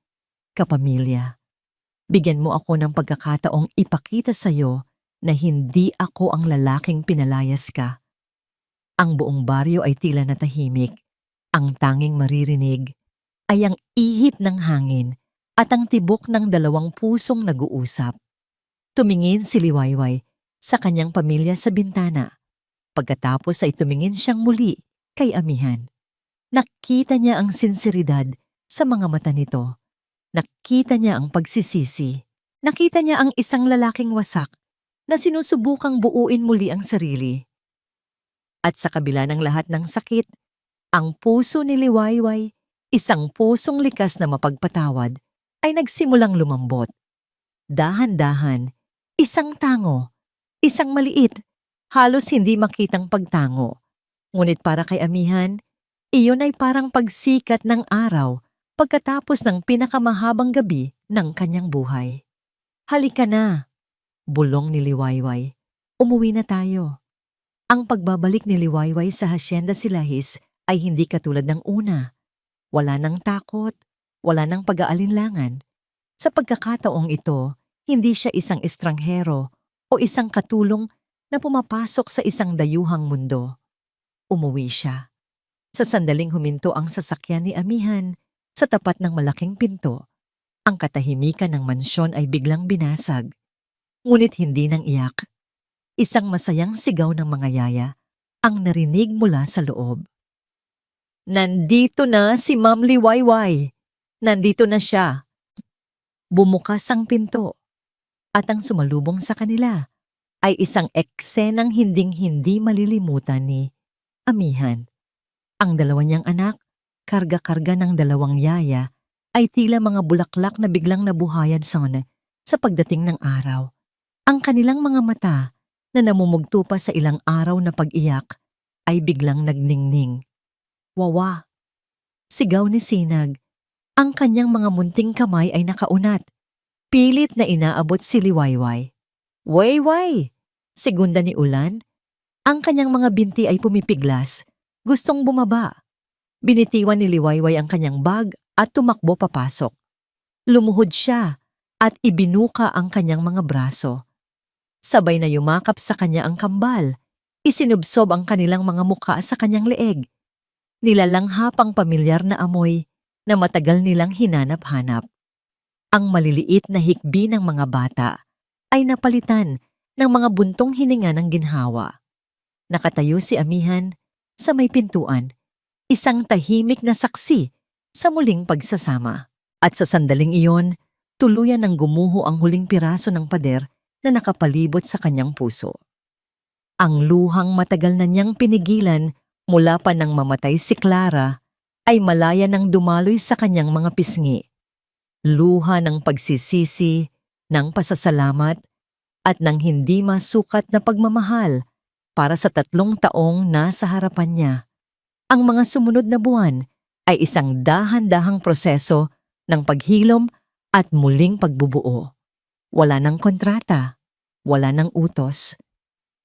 kapamilya. Bigyan mo ako ng pagkakataong ipakita sa'yo na hindi ako ang lalaking pinalayas ka. Ang buong baryo ay tila natahimik. Ang tanging maririnig ay ang ihip ng hangin at ang tibok ng dalawang pusong nag-uusap. Tumingin si Liwayway sa kanyang pamilya sa bintana. Pagkatapos ay tumingin siyang muli kay Amihan. Nakita niya ang sinseridad sa mga mata nito. Nakita niya ang pagsisisi. Nakita niya ang isang lalaking wasak na sinusubukang buuin muli ang sarili. At sa kabila ng lahat ng sakit, ang puso ni Liwayway, isang pusong likas na mapagpatawad, ay nagsimulang lumambot. Dahan-dahan, isang tango, isang maliit, halos hindi makitang pagtango. Ngunit para kay Amihan, iyon ay parang pagsikat ng araw pagkatapos ng pinakamahabang gabi ng kanyang buhay. Halika na, bulong ni Liwayway. Umuwi na tayo. Ang pagbabalik ni Liwayway sa Hacienda Silahis ay hindi katulad ng una. Wala nang takot, wala nang pag-aalinlangan. Sa pagkakataong ito, hindi siya isang estranghero o isang katulong na pumapasok sa isang dayuhang mundo. Umuwi siya. Sa sandaling huminto ang sasakyan ni Amihan sa tapat ng malaking pinto, ang katahimikan ng mansyon ay biglang binasag. Ngunit hindi nang iyak. Isang masayang sigaw ng mga yaya ang narinig mula sa loob. Nandito na si Ma'am Liwayway. Nandito na siya. Bumukas ang pinto at ang sumalubong sa kanila ay isang eksenang hinding-hindi malilimutan ni Amihan. Ang dalawa niyang anak, karga-karga ng dalawang yaya, ay tila mga bulaklak na biglang nabuhayan son sa pagdating ng araw. Ang kanilang mga mata na namumugto pa sa ilang araw na pag-iyak ay biglang nagningning. Wawa! Sigaw ni Sinag. Ang kanyang mga munting kamay ay nakaunat. Pilit na inaabot si Liwayway. Wayway! Segunda ni Ulan. Ang kanyang mga binti ay pumipiglas. Gustong bumaba. Binitiwan ni Liwayway ang kanyang bag at tumakbo papasok. Lumuhod siya at ibinuka ang kanyang mga braso. Sabay na yumakap sa kanya ang kambal. Isinubsob ang kanilang mga muka sa kanyang leeg. Nilalanghap ang pamilyar na amoy na matagal nilang hinanap-hanap. Ang maliliit na hikbi ng mga bata ay napalitan ng mga buntong hininga ng ginhawa. Nakatayo si Amihan sa may pintuan, isang tahimik na saksi sa muling pagsasama. At sa sandaling iyon, tuluyan ng gumuho ang huling piraso ng pader na nakapalibot sa kanyang puso. Ang luhang matagal na niyang pinigilan mula pa nang mamatay si Clara ay malaya nang dumaloy sa kanyang mga pisngi. Luha ng pagsisisi, ng pasasalamat, at ng hindi masukat na pagmamahal para sa 3 taong nasa harapan niya. Ang mga sumunod na buwan ay isang dahan-dahang proseso ng paghilom at muling pagbubuo. Wala ng kontrata, wala ng utos.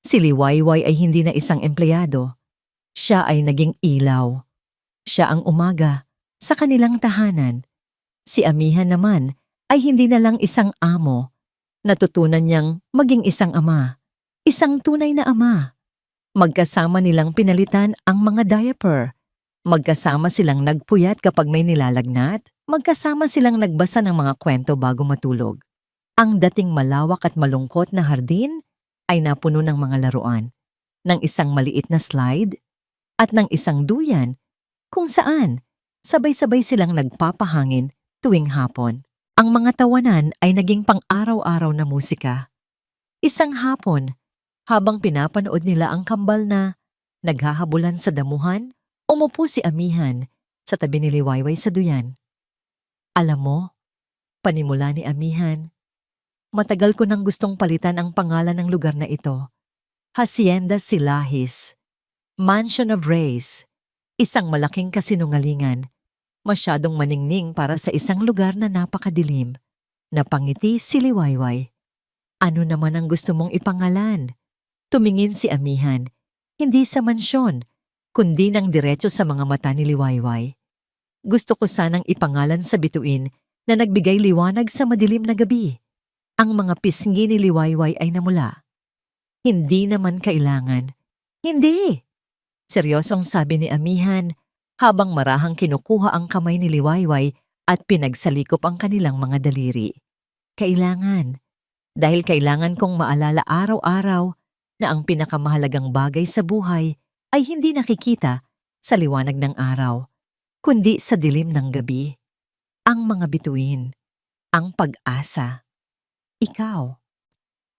Si Liwayway ay hindi na isang empleyado. Siya ay naging ilaw. Siya ang umaga sa kanilang tahanan. Si Amihan naman ay hindi na lang isang amo. Natutunan niyang maging isang ama. Isang tunay na ama. Magkasama nilang pinalitan ang mga diaper. Magkasama silang nagpuyat kapag may nilalagnat. Magkasama silang nagbasa ng mga kwento bago matulog. Ang dating malawak at malungkot na hardin ay napuno ng mga laruan, ng isang maliit na slide, at ng isang duyan kung saan sabay-sabay silang nagpapahangin tuwing hapon. Ang mga tawanan ay naging pang-araw-araw na musika. Isang hapon, habang pinapanood nila ang kambal na naghahabulan sa damuhan, umupo si Amihan sa tabi ni Liwayway sa duyan. Alam mo, panimula ni Amihan, matagal ko nang gustong palitan ang pangalan ng lugar na ito. Hacienda Silahis, Mansion of Rays, isang malaking kasinungalingan, masyadong maningning para sa isang lugar na napakadilim. Napangiti si Liwayway. Ano naman ang gusto mong ipangalan? Tumingin si Amihan, hindi sa mansyon, kundi ng diretso sa mga mata ni Liwayway. Gusto ko sanang ipangalan sa bituin na nagbigay liwanag sa madilim na gabi. Ang mga pisngi ni Liwayway ay namula. Hindi naman kailangan. Hindi! Seryosong sabi ni Amihan habang marahang kinukuha ang kamay ni Liwayway at pinagsalikop ang kanilang mga daliri. Kailangan. Dahil kailangan kong maalala araw-araw na ang pinakamahalagang bagay sa buhay ay hindi nakikita sa liwanag ng araw, kundi sa dilim ng gabi. Ang mga bituin, ang pag-asa. Ikaw.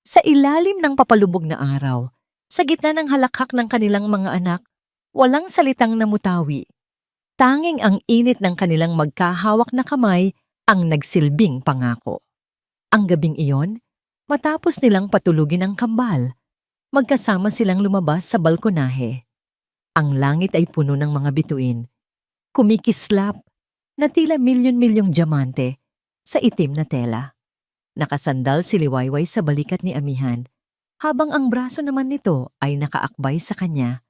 Sa ilalim ng papalubog na araw, sa gitna ng halakhak ng kanilang mga anak, walang salitang namutawi. Tanging ang init ng kanilang magkahawak na kamay ang nagsilbing pangako. Ang gabing iyon, matapos nilang patulugin ang kambal, magkasama silang lumabas sa balkonahe. Ang langit ay puno ng mga bituin. Kumikislap na tila milyon-milyong diamante sa itim na tela. Nakasandal si Liwayway sa balikat ni Amihan, habang ang braso naman nito ay nakaakbay sa kanya.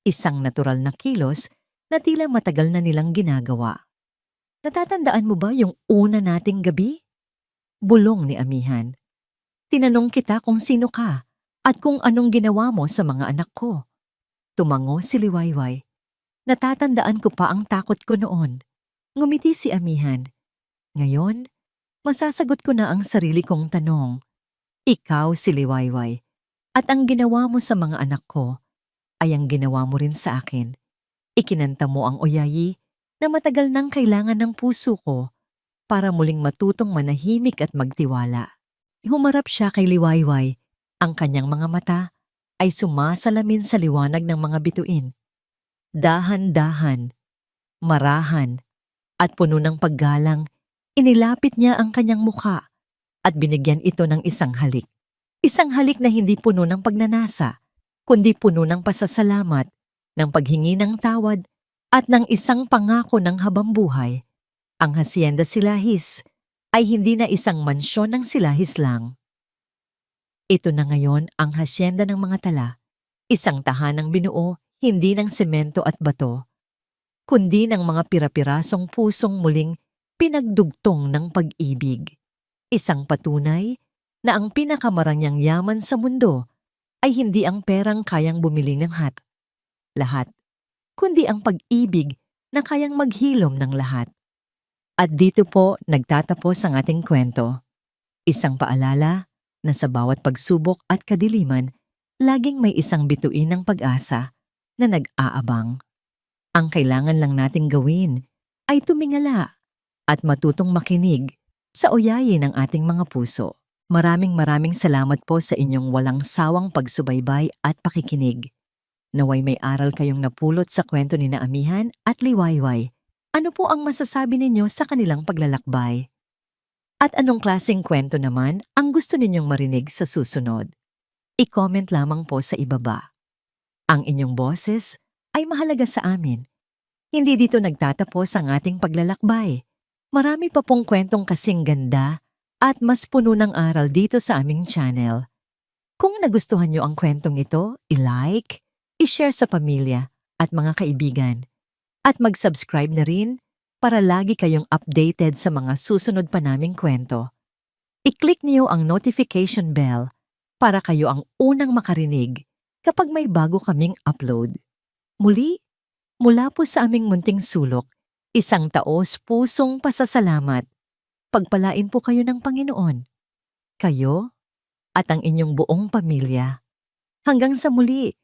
Isang natural na kilos na tila matagal na nilang ginagawa. Natatandaan mo ba yung una nating gabi? Bulong ni Amihan. Tinanong kita kung sino ka at kung anong ginawa mo sa mga anak ko. Tumango si Liwayway. Natatandaan ko pa ang takot ko noon. Ngumiti si Amihan. Ngayon, masasagot ko na ang sarili kong tanong. Ikaw si Liwayway, at ang ginawa mo sa mga anak ko ay ang ginawa mo rin sa akin. Ikinanta mo ang oyayi na matagal nang kailangan ng puso ko para muling matutong manahimik at magtiwala. Humarap siya kay Liwayway. Ang kanyang mga mata ay sumasalamin sa liwanag ng mga bituin. Dahan-dahan, marahan, at puno ng paggalang, inilapit niya ang kanyang mukha at binigyan ito ng isang halik. Isang halik na hindi puno ng pagnanasa, kundi puno ng pasasalamat, ng paghingi ng tawad, at ng isang pangako ng habambuhay. Ang Hacienda Silahis ay hindi na isang mansyon ng Silahis lang. Ito na ngayon ang hasyenda ng mga tala, isang tahanang binuo hindi ng semento at bato, kundi ng mga pira-pirasong pusong muling pinagdugtong ng pag-ibig. Isang patunay na ang pinakamaranyang yaman sa mundo ay hindi ang perang kayang bumili ng lahat, kundi ang pag-ibig na kayang maghilom ng lahat. At dito po nagtatapos ang ating kwento. Isang paalala na sa bawat pagsubok at kadiliman, laging may isang bituin ng pag-asa na nag-aabang. Ang kailangan lang nating gawin ay tumingala at matutong makinig sa uyayin ng ating mga puso. Maraming salamat po sa inyong walang sawang pagsubaybay at pakikinig. Naway may aral kayong napulot sa kwento ni Amihan at Liwayway. Ano po ang masasabi ninyo sa kanilang paglalakbay? At anong klaseng kwento naman ang gusto ninyong marinig sa susunod? I-comment lamang po sa ibaba. Ang inyong boses ay mahalaga sa amin. Hindi dito nagtatapos ang ating paglalakbay. Marami pa pong kwentong kasing ganda at mas puno ng aral dito sa aming channel. Kung nagustuhan nyo ang kwentong ito, i-like, i-share sa pamilya at mga kaibigan. At mag-subscribe na rin para lagi kayong updated sa mga susunod pa naming kwento. I-click niyo ang notification bell para kayo ang unang makarinig kapag may bago kaming upload. Muli, mula po sa aming munting sulok, isang taos-pusong pasasalamat. Pagpalain po kayo ng Panginoon. Kayo at ang inyong buong pamilya. Hanggang sa muli,